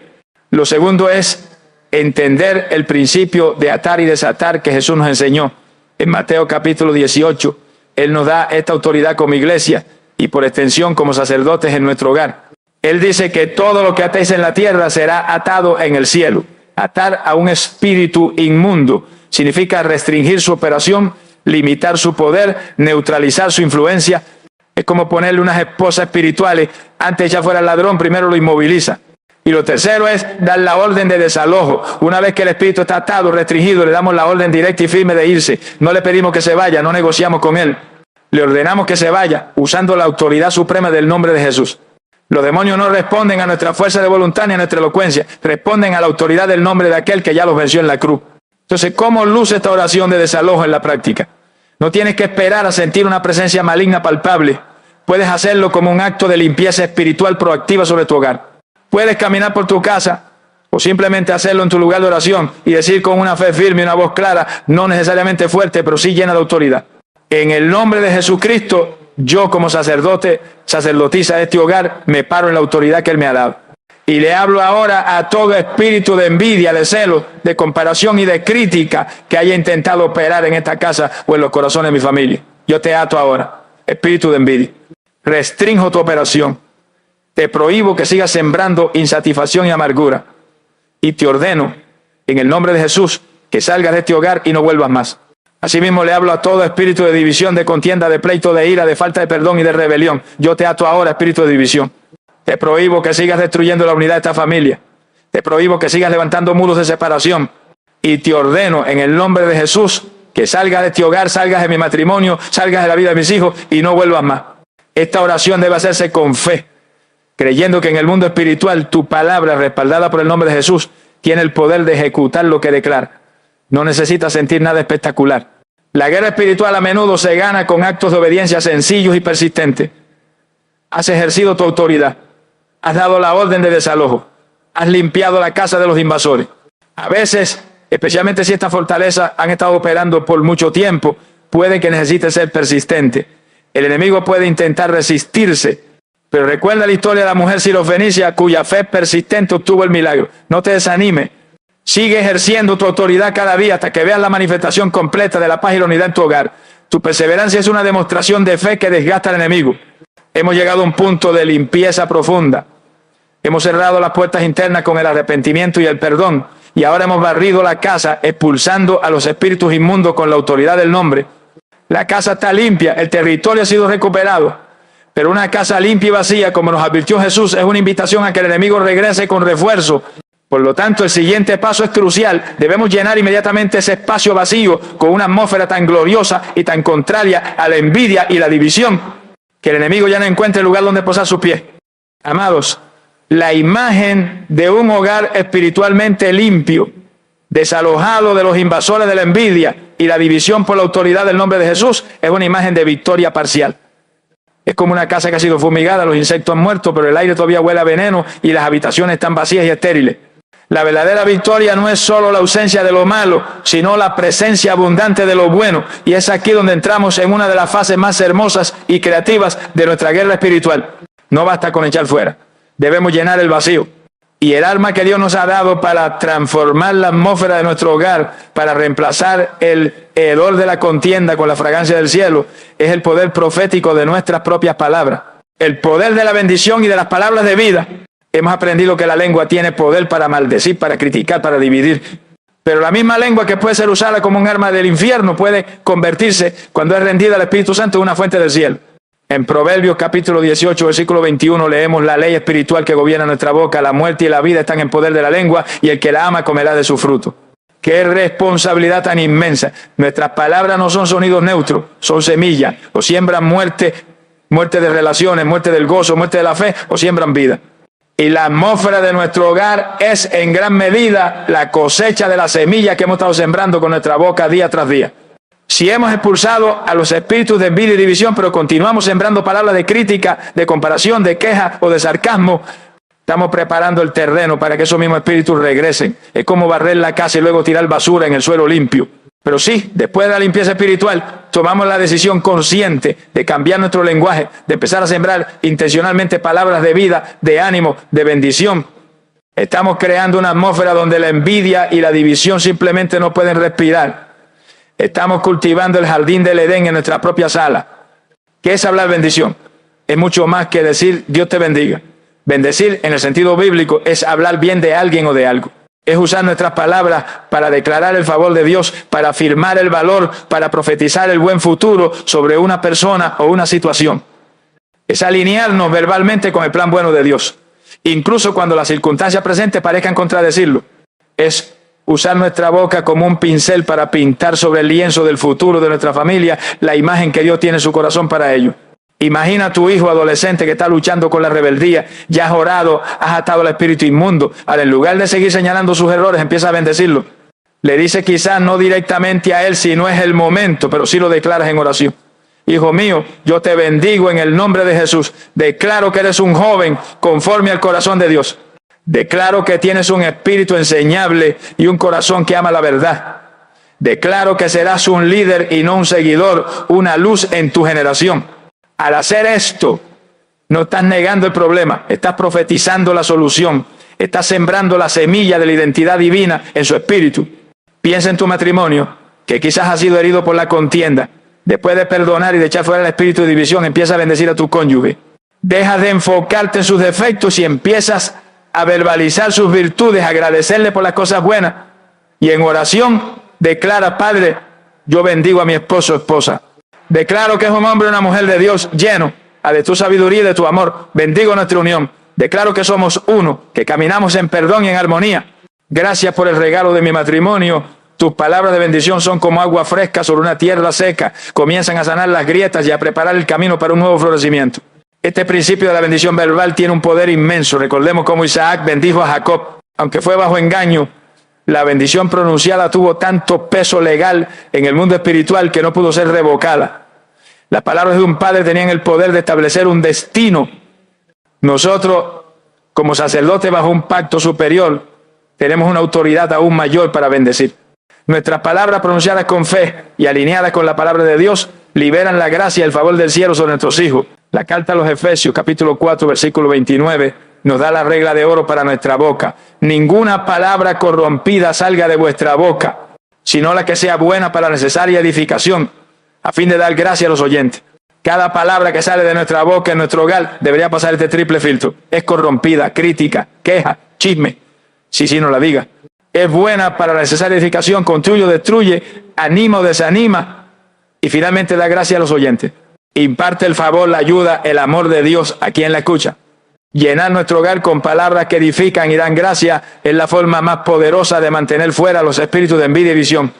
Lo segundo es entender el principio de atar y desatar que Jesús nos enseñó. En Mateo capítulo 18, Él nos da esta autoridad como iglesia y por extensión como sacerdotes en nuestro hogar. Él dice que todo lo que atéis en la tierra será atado en el cielo. Atar a un espíritu inmundo significa restringir su operación, limitar su poder, neutralizar su influencia. Es como ponerle unas esposas espirituales. Antes de echar fuera al ladrón, primero lo inmoviliza. Y lo tercero es dar la orden de desalojo. Una vez que el espíritu está atado, restringido, le damos la orden directa y firme de irse. No le pedimos que se vaya, no negociamos con él. Le ordenamos que se vaya usando la autoridad suprema del nombre de Jesús. Los demonios no responden a nuestra fuerza de voluntad ni a nuestra elocuencia, responden a la autoridad del nombre de aquel que ya los venció en la cruz. Entonces, ¿cómo luce esta oración de desalojo en la práctica? No tienes que esperar a sentir una presencia maligna palpable. Puedes hacerlo como un acto de limpieza espiritual proactiva sobre tu hogar. Puedes caminar por tu casa o simplemente hacerlo en tu lugar de oración y decir con una fe firme y una voz clara, no necesariamente fuerte, pero sí llena de autoridad: en el nombre de Jesucristo, yo como sacerdote, sacerdotisa de este hogar, me paro en la autoridad que Él me ha dado. Y le hablo ahora a todo espíritu de envidia, de celo, de comparación y de crítica que haya intentado operar en esta casa o en los corazones de mi familia. Yo te ato ahora, espíritu de envidia. Restrinjo tu operación. Te prohíbo que sigas sembrando insatisfacción y amargura. Y te ordeno, en el nombre de Jesús, que salgas de este hogar y no vuelvas más. Asimismo le hablo a todo espíritu de división, de contienda, de pleito, de ira, de falta de perdón y de rebelión. Yo te ato ahora, espíritu de división. Te prohíbo que sigas destruyendo la unidad de esta familia. Te prohíbo que sigas levantando muros de separación. Y te ordeno, en el nombre de Jesús, que salgas de este hogar, salgas de mi matrimonio, salgas de la vida de mis hijos y no vuelvas más. Esta oración debe hacerse con fe, creyendo que en el mundo espiritual tu palabra, respaldada por el nombre de Jesús, tiene el poder de ejecutar lo que declara. No necesitas sentir nada espectacular. La guerra espiritual a menudo se gana con actos de obediencia sencillos y persistentes. Has ejercido tu autoridad. Has dado la orden de desalojo. Has limpiado la casa de los invasores. A veces, especialmente si estas fortalezas han estado operando por mucho tiempo, puede que necesites ser persistente. El enemigo puede intentar resistirse, pero recuerda la historia de la mujer sirofenicia cuya fe persistente obtuvo el milagro. No te desanimes. Sigue ejerciendo tu autoridad cada día hasta que veas la manifestación completa de la paz y la unidad en tu hogar. Tu perseverancia es una demostración de fe que desgasta al enemigo. Hemos llegado a un punto de limpieza profunda. Hemos cerrado las puertas internas con el arrepentimiento y el perdón. Y ahora hemos barrido la casa, expulsando a los espíritus inmundos con la autoridad del nombre. La casa está limpia, el territorio ha sido recuperado. Pero una casa limpia y vacía, como nos advirtió Jesús, es una invitación a que el enemigo regrese con refuerzo. Por lo tanto, el siguiente paso es crucial. Debemos llenar inmediatamente ese espacio vacío con una atmósfera tan gloriosa y tan contraria a la envidia y la división, que el enemigo ya no encuentre lugar donde posar sus pies. Amados, la imagen de un hogar espiritualmente limpio, desalojado de los invasores de la envidia y la división por la autoridad del nombre de Jesús, es una imagen de victoria parcial. Es como una casa que ha sido fumigada, los insectos han muerto, pero el aire todavía huele a veneno y las habitaciones están vacías y estériles. La verdadera victoria no es solo la ausencia de lo malo, sino la presencia abundante de lo bueno. Y es aquí donde entramos en una de las fases más hermosas y creativas de nuestra guerra espiritual. No basta con echar fuera. Debemos llenar el vacío. Y el arma que Dios nos ha dado para transformar la atmósfera de nuestro hogar, para reemplazar el hedor de la contienda con la fragancia del cielo, es el poder profético de nuestras propias palabras. El poder de la bendición y de las palabras de vida. Hemos aprendido que la lengua tiene poder para maldecir, para criticar, para dividir. Pero la misma lengua que puede ser usada como un arma del infierno puede convertirse, cuando es rendida al Espíritu Santo, en una fuente del cielo. En Proverbios capítulo 18, versículo 21, leemos: la ley espiritual que gobierna nuestra boca, la muerte y la vida están en poder de la lengua, y el que la ama comerá de su fruto. ¡Qué responsabilidad tan inmensa! Nuestras palabras no son sonidos neutros, son semillas. O siembran muerte, muerte de relaciones, muerte del gozo, muerte de la fe, o siembran vida. Y la atmósfera de nuestro hogar es en gran medida la cosecha de la semilla que hemos estado sembrando con nuestra boca día tras día. Si hemos expulsado a los espíritus de envidia y división, pero continuamos sembrando palabras de crítica, de comparación, de queja o de sarcasmo, estamos preparando el terreno para que esos mismos espíritus regresen. Es como barrer la casa y luego tirar basura en el suelo limpio. Pero sí, después de la limpieza espiritual, tomamos la decisión consciente de cambiar nuestro lenguaje, de empezar a sembrar intencionalmente palabras de vida, de ánimo, de bendición. Estamos creando una atmósfera donde la envidia y la división simplemente no pueden respirar. Estamos cultivando el jardín del Edén en nuestra propia sala. ¿Qué es hablar bendición? Es mucho más que decir Dios te bendiga. Bendecir en el sentido bíblico es hablar bien de alguien o de algo. Es usar nuestras palabras para declarar el favor de Dios, para afirmar el valor, para profetizar el buen futuro sobre una persona o una situación. Es alinearnos verbalmente con el plan bueno de Dios, incluso cuando las circunstancias presentes parezcan contradecirlo. Es usar nuestra boca como un pincel para pintar sobre el lienzo del futuro de nuestra familia la imagen que Dios tiene en su corazón para ellos. Imagina a tu hijo adolescente que está luchando con la rebeldía, ya has orado, has atado al espíritu inmundo. Ahora, en lugar de seguir señalando sus errores, empieza a bendecirlo. Le dice quizás no directamente a él si no es el momento, pero sí lo declaras en oración. Hijo mío, yo te bendigo en el nombre de Jesús. Declaro que eres un joven conforme al corazón de Dios. Declaro que tienes un espíritu enseñable y un corazón que ama la verdad. Declaro que serás un líder y no un seguidor, una luz en tu generación. Al hacer esto, no estás negando el problema, estás profetizando la solución, estás sembrando la semilla de la identidad divina en su espíritu. Piensa en tu matrimonio, que quizás ha sido herido por la contienda. Después de perdonar y de echar fuera el espíritu de división, empieza a bendecir a tu cónyuge. Deja de enfocarte en sus defectos y empiezas a verbalizar sus virtudes, a agradecerle por las cosas buenas. Y en oración, declara: Padre, yo bendigo a mi esposo o esposa. Declaro que es un hombre o una mujer de Dios lleno de tu sabiduría y de tu amor. Bendigo nuestra unión. Declaro que somos uno, que caminamos en perdón y en armonía. Gracias por el regalo de mi matrimonio. Tus palabras de bendición son como agua fresca sobre una tierra seca. Comienzan a sanar las grietas y a preparar el camino para un nuevo florecimiento. Este principio de la bendición verbal tiene un poder inmenso. Recordemos cómo Isaac bendijo a Jacob. Aunque fue bajo engaño, la bendición pronunciada tuvo tanto peso legal en el mundo espiritual que no pudo ser revocada. Las palabras de un padre tenían el poder de establecer un destino. Nosotros, como sacerdotes bajo un pacto superior, tenemos una autoridad aún mayor para bendecir. Nuestras palabras pronunciadas con fe y alineadas con la palabra de Dios liberan la gracia y el favor del cielo sobre nuestros hijos. La carta a los Efesios, capítulo 4, versículo 29, nos da la regla de oro para nuestra boca. Ninguna palabra corrompida salga de vuestra boca, sino la que sea buena para la necesaria edificación, a fin de dar gracia a los oyentes. Cada palabra que sale de nuestra boca en nuestro hogar debería pasar este triple filtro. Es corrompida, crítica, queja, chisme. Sí, no la diga. Es buena para la necesaria edificación, construye o destruye, anima o desanima, y finalmente da gracia a los oyentes. Imparte el favor, la ayuda, el amor de Dios a quien la escucha. Llenar nuestro hogar con palabras que edifican y dan gracia es la forma más poderosa de mantener fuera los espíritus de envidia y visión.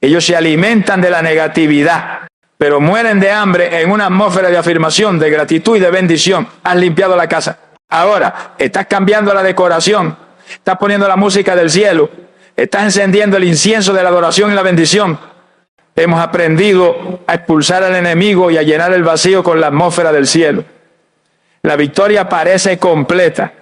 Ellos se alimentan de la negatividad, pero mueren de hambre en una atmósfera de afirmación, de gratitud y de bendición. Has limpiado la casa. Ahora estás cambiando la decoración, estás poniendo la música del cielo, estás encendiendo el incienso de la adoración y la bendición. Hemos aprendido a expulsar al enemigo y a llenar el vacío con la atmósfera del cielo. La victoria parece completa,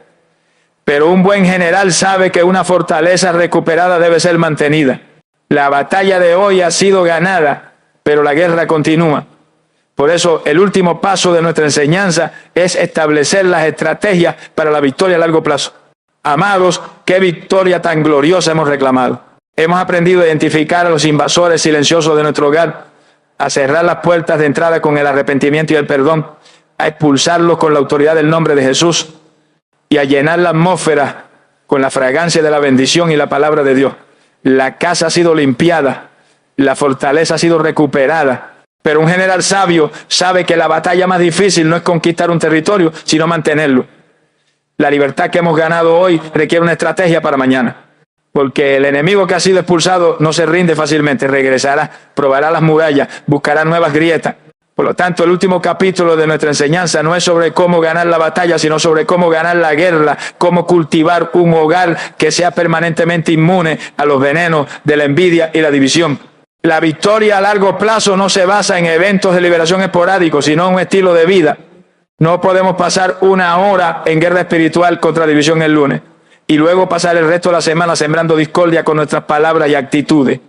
pero un buen general sabe que una fortaleza recuperada debe ser mantenida. La batalla de hoy ha sido ganada, pero la guerra continúa. Por eso, el último paso de nuestra enseñanza es establecer las estrategias para la victoria a largo plazo. Amados, qué victoria tan gloriosa hemos reclamado. Hemos aprendido a identificar a los invasores silenciosos de nuestro hogar, a cerrar las puertas de entrada con el arrepentimiento y el perdón, a expulsarlos con la autoridad del nombre de Jesús y a llenar la atmósfera con la fragancia de la bendición y la palabra de Dios. La casa ha sido limpiada, la fortaleza ha sido recuperada. Pero un general sabio sabe que la batalla más difícil no es conquistar un territorio, sino mantenerlo. La libertad que hemos ganado hoy requiere una estrategia para mañana. Porque el enemigo que ha sido expulsado no se rinde fácilmente, regresará, probará las murallas, buscará nuevas grietas. Por lo tanto, el último capítulo de nuestra enseñanza no es sobre cómo ganar la batalla, sino sobre cómo ganar la guerra, cómo cultivar un hogar que sea permanentemente inmune a los venenos de la envidia y la división. La victoria a largo plazo no se basa en eventos de liberación esporádicos, sino en un estilo de vida. No podemos pasar una hora en guerra espiritual contra división el lunes y luego pasar el resto de la semana sembrando discordia con nuestras palabras y actitudes.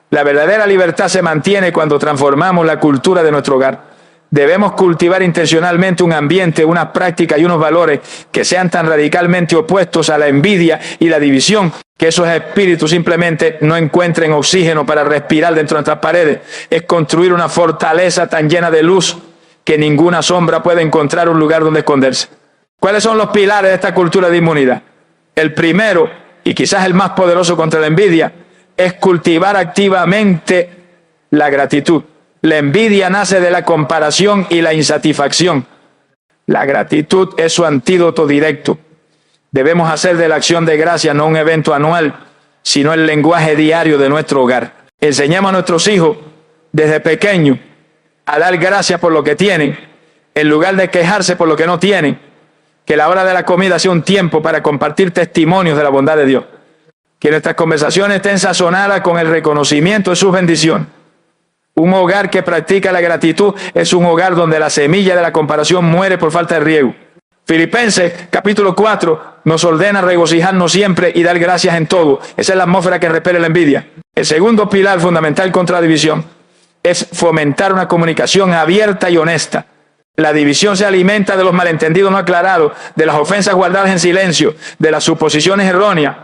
La verdadera libertad se mantiene cuando transformamos la cultura de nuestro hogar. Debemos cultivar intencionalmente un ambiente, unas prácticas y unos valores que sean tan radicalmente opuestos a la envidia y la división que esos espíritus simplemente no encuentren oxígeno para respirar dentro de nuestras paredes. Es construir una fortaleza tan llena de luz que ninguna sombra puede encontrar un lugar donde esconderse. ¿Cuáles son los pilares de esta cultura de inmunidad? El primero, y quizás el más poderoso contra la envidia, es cultivar activamente la gratitud. La envidia nace de la comparación y la insatisfacción. La gratitud es su antídoto directo. Debemos hacer de la acción de gracias no un evento anual, sino el lenguaje diario de nuestro hogar. Enseñamos a nuestros hijos desde pequeños a dar gracias por lo que tienen, en lugar de quejarse por lo que no tienen. Que la hora de la comida sea un tiempo para compartir testimonios de la bondad de Dios. Que nuestras conversaciones estén sazonadas con el reconocimiento de sus bendiciones. Un hogar que practica la gratitud es un hogar donde la semilla de la comparación muere por falta de riego. Filipenses capítulo 4 nos ordena regocijarnos siempre y dar gracias en todo. Esa es la atmósfera que repele la envidia. El segundo pilar fundamental contra la división es fomentar una comunicación abierta y honesta. La división se alimenta de los malentendidos no aclarados, de las ofensas guardadas en silencio, de las suposiciones erróneas.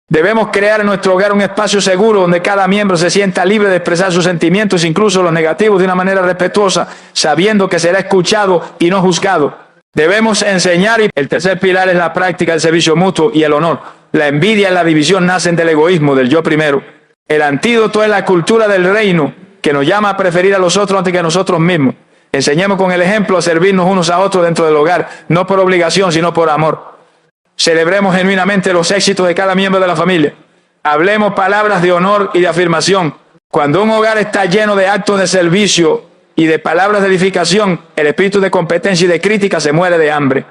Debemos crear en nuestro hogar un espacio seguro donde cada miembro se sienta libre de expresar sus sentimientos, incluso los negativos, de una manera respetuosa, sabiendo que será escuchado y no juzgado. Debemos enseñar, y el tercer pilar es la práctica del servicio mutuo y el honor. La envidia y la división nacen del egoísmo, del yo primero. El antídoto es la cultura del reino, que nos llama a preferir a los otros antes que a nosotros mismos. Enseñemos con el ejemplo a servirnos unos a otros dentro del hogar, no por obligación, sino por amor. Celebremos genuinamente los éxitos de cada miembro de la familia. Hablemos palabras de honor y de afirmación. Cuando un hogar está lleno de actos de servicio y de palabras de edificación, el espíritu de competencia y de crítica se muere de hambre.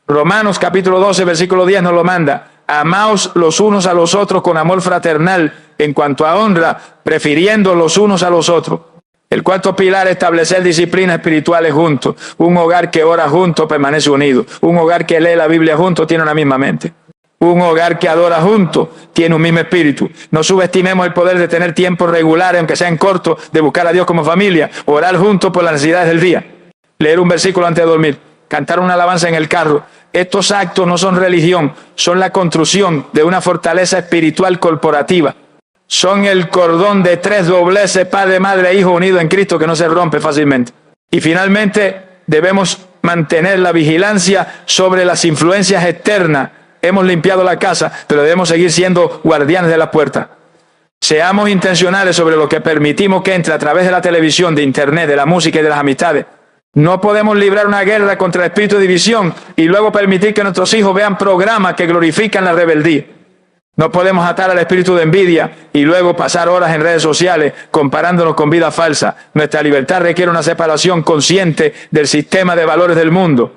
Romanos capítulo 12, versículo 10 nos lo manda. Amaos los unos a los otros con amor fraternal, en cuanto a honra, prefiriendo los unos a los otros. El cuarto pilar es establecer disciplinas espirituales juntos. Un hogar que ora juntos permanece unido. Un hogar que lee la Biblia juntos tiene una misma mente. Un hogar que adora juntos tiene un mismo espíritu. No subestimemos el poder de tener tiempos regulares, aunque sean cortos, de buscar a Dios como familia. Orar juntos por las necesidades del día. Leer un versículo antes de dormir. Cantar una alabanza en el carro. Estos actos no son religión, son la construcción de una fortaleza espiritual corporativa. Son el cordón de 3 dobleces, padre, madre e hijo unido en Cristo, que no se rompe fácilmente. Y finalmente debemos mantener la vigilancia sobre las influencias externas. Hemos limpiado la casa, pero debemos seguir siendo guardianes de la puerta. Seamos intencionales sobre lo que permitimos que entre a través de la televisión, de internet, de la música y de las amistades. No podemos librar una guerra contra el espíritu de división y luego permitir que nuestros hijos vean programas que glorifican la rebeldía. No podemos atar al espíritu de envidia y luego pasar horas en redes sociales comparándonos con vidas falsas. Nuestra libertad requiere una separación consciente del sistema de valores del mundo.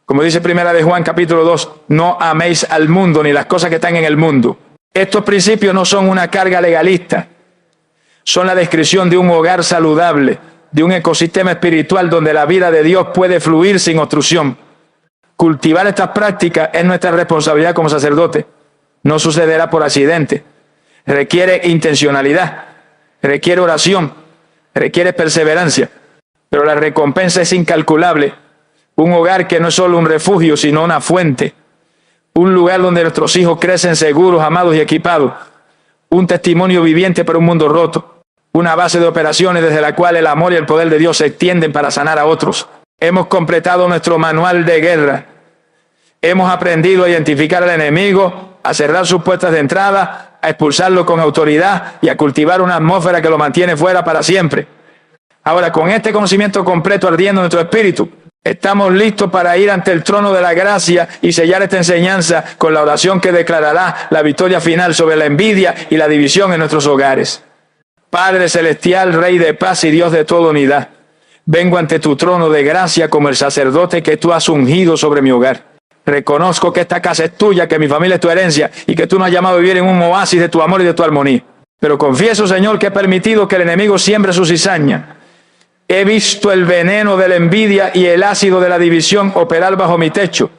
Como dice Primera de Juan capítulo 2, no améis al mundo ni las cosas que están en el mundo. Estos principios no son una carga legalista, son la descripción de un hogar saludable, de un ecosistema espiritual donde la vida de Dios puede fluir sin obstrucción. Cultivar estas prácticas es nuestra responsabilidad como sacerdote. No sucederá por accidente. Requiere intencionalidad, requiere oración, requiere perseverancia. pero la recompensa es incalculable. Un hogar que no es solo un refugio, sino una fuente. Un lugar donde nuestros hijos crecen seguros, amados y equipados. Un testimonio viviente para un mundo roto. Una base de operaciones desde la cual el amor y el poder de Dios se extienden para sanar a otros. Hemos completado nuestro manual de guerra. Hemos aprendido a identificar al enemigo, a cerrar sus puertas de entrada, a expulsarlo con autoridad y a cultivar una atmósfera que lo mantiene fuera para siempre. Ahora, con este conocimiento completo ardiendo en nuestro espíritu, estamos listos para ir ante el trono de la gracia y sellar esta enseñanza con la oración que declarará la victoria final sobre la envidia y la división en nuestros hogares. Padre celestial, Rey de paz y Dios de toda unidad, vengo ante tu trono de gracia como el sacerdote que tú has ungido sobre mi hogar. Reconozco que esta casa es tuya, que mi familia es tu herencia y que tú nos has llamado a vivir en un oasis de tu amor y de tu armonía. Pero confieso, Señor, que he permitido que el enemigo siembre su cizaña. He visto el veneno de la envidia y el ácido de la división operar bajo mi techo,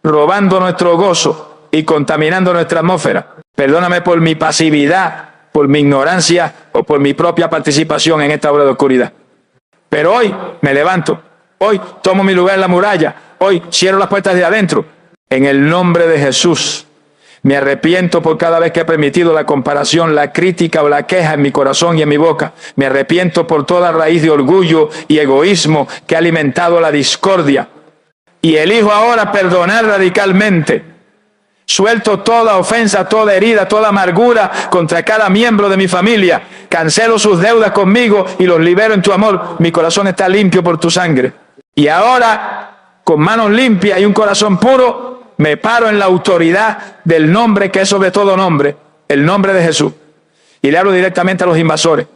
robando nuestro gozo y contaminando nuestra atmósfera. Perdóname por mi pasividad, por mi ignorancia o por mi propia participación en esta obra de oscuridad. Pero hoy me levanto, hoy tomo mi lugar en la muralla, hoy cierro las puertas de adentro. En el nombre de Jesús, me arrepiento por cada vez que he permitido la comparación, la crítica o la queja en mi corazón y en mi boca. Me arrepiento por toda raíz de orgullo y egoísmo que ha alimentado la discordia. Y elijo ahora perdonar radicalmente. Suelto toda ofensa, toda herida, toda amargura contra cada miembro de mi familia. Cancelo sus deudas conmigo y los libero en tu amor. Mi corazón está limpio por tu sangre. Y ahora, con manos limpias y un corazón puro, me paro en la autoridad del nombre que es sobre todo nombre, el nombre de Jesús. Y le hablo directamente a los invasores.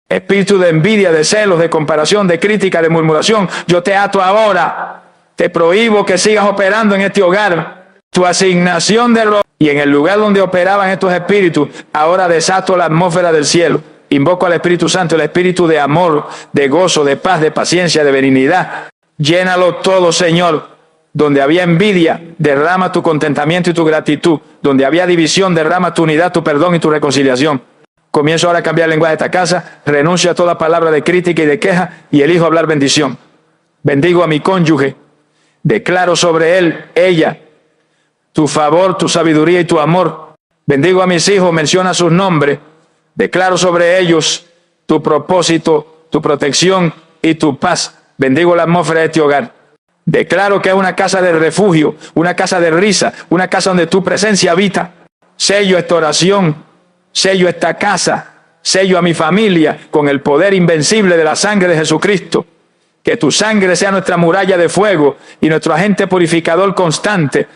Espíritu de envidia, de celos, de comparación, de crítica, de murmuración, yo te ato ahora. Te prohíbo que sigas operando en este hogar. Tu asignación de robo. Y en el lugar donde operaban estos espíritus, ahora desato la atmósfera del cielo. Invoco al Espíritu Santo, el espíritu de amor, de gozo, de paz, de paciencia, de benignidad. Llénalo todo, Señor. Donde había envidia, derrama tu contentamiento y tu gratitud. Donde había división, derrama tu unidad, tu perdón y tu reconciliación. Comienzo ahora a cambiar el lenguaje de esta casa. Renuncio a toda palabra de crítica y de queja y elijo hablar bendición. Bendigo a mi cónyuge. Declaro sobre él, ella, tu favor, tu sabiduría y tu amor. Bendigo a mis hijos, menciona sus nombres. Declaro sobre ellos tu propósito, tu protección y tu paz. Bendigo la atmósfera de este hogar. Declaro que es una casa de refugio, una casa de risa, una casa donde tu presencia habita. Sello esta oración, sello esta casa, sello a mi familia con el poder invencible de la sangre de Jesucristo. Que tu sangre sea nuestra muralla de fuego y nuestro agente purificador constante.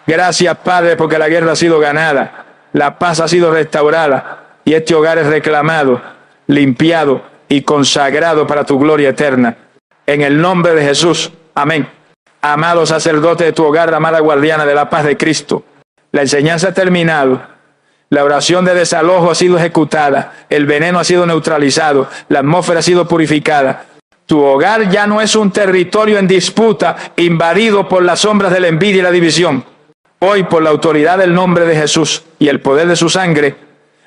Gracias, Padre, porque la guerra ha sido ganada, la paz ha sido restaurada y este hogar es reclamado, limpiado y consagrado para tu gloria eterna. En el nombre de Jesús. Amén. Amado sacerdote de tu hogar, amada guardiana de la paz de Cristo, la enseñanza ha terminado, la oración de desalojo ha sido ejecutada, el veneno ha sido neutralizado, la atmósfera ha sido purificada. Tu hogar ya no es un territorio en disputa, invadido por las sombras de la envidia y la división. Hoy, por la autoridad del nombre de Jesús y el poder de su sangre,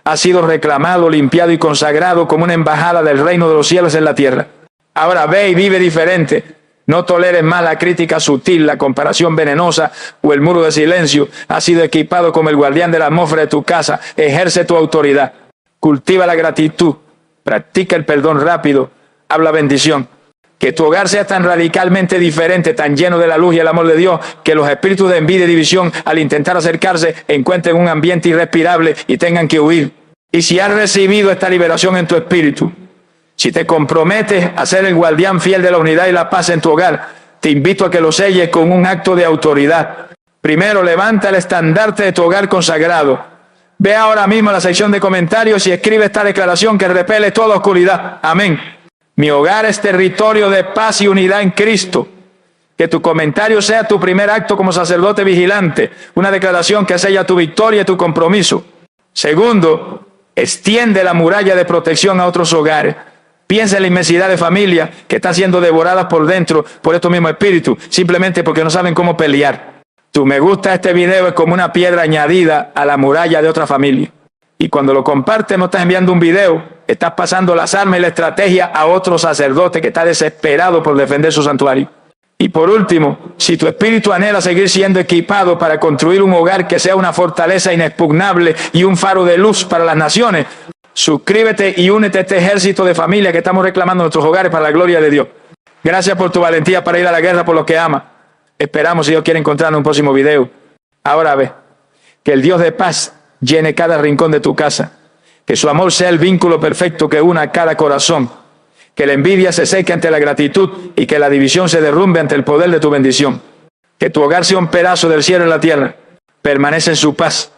ha sido reclamado, limpiado y consagrado como una embajada del reino de los cielos en la tierra. Ahora ve y vive diferente. No toleres más la crítica sutil, la comparación venenosa o el muro de silencio. Has sido equipado como el guardián de la atmósfera de tu casa. Ejerce tu autoridad. Cultiva la gratitud. Practica el perdón rápido. Habla bendición. Que tu hogar sea tan radicalmente diferente, tan lleno de la luz y el amor de Dios, que los espíritus de envidia y división, al intentar acercarse, encuentren un ambiente irrespirable y tengan que huir. Y si has recibido esta liberación en tu espíritu, si te comprometes a ser el guardián fiel de la unidad y la paz en tu hogar, te invito a que lo selles con un acto de autoridad. Primero, levanta el estandarte de tu hogar consagrado. Ve ahora mismo a la sección de comentarios y escribe esta declaración que repele toda oscuridad. Amén. Mi hogar es territorio de paz y unidad en Cristo. Que tu comentario sea tu primer acto como sacerdote vigilante. Una declaración que sella tu victoria y tu compromiso. Segundo, extiende la muralla de protección a otros hogares. Piensa en la inmensidad de familias que están siendo devoradas por dentro por estos mismos espíritus, simplemente porque no saben cómo pelear. Tu me gusta este video es como una piedra añadida a la muralla de otra familia. Y cuando lo compartes no estás enviando un video, Estás pasando las armas y la estrategia a otro sacerdote que está desesperado por defender su santuario. Y por último, si tu espíritu anhela seguir siendo equipado para construir un hogar que sea una fortaleza inexpugnable y un faro de luz para las naciones, suscríbete y únete a este ejército de familia que estamos reclamando en nuestros hogares para la gloria de Dios. Gracias por tu valentía para ir a la guerra por los que amas. Esperamos, si Dios quiere, encontrarnos en un próximo video. Ahora ve, que el Dios de paz llene cada rincón de tu casa. Que su amor sea el vínculo perfecto que una a cada corazón. Que la envidia se seque ante la gratitud y que la división se derrumbe ante el poder de tu bendición. Que tu hogar sea un pedazo del cielo en la tierra. Permanece en su paz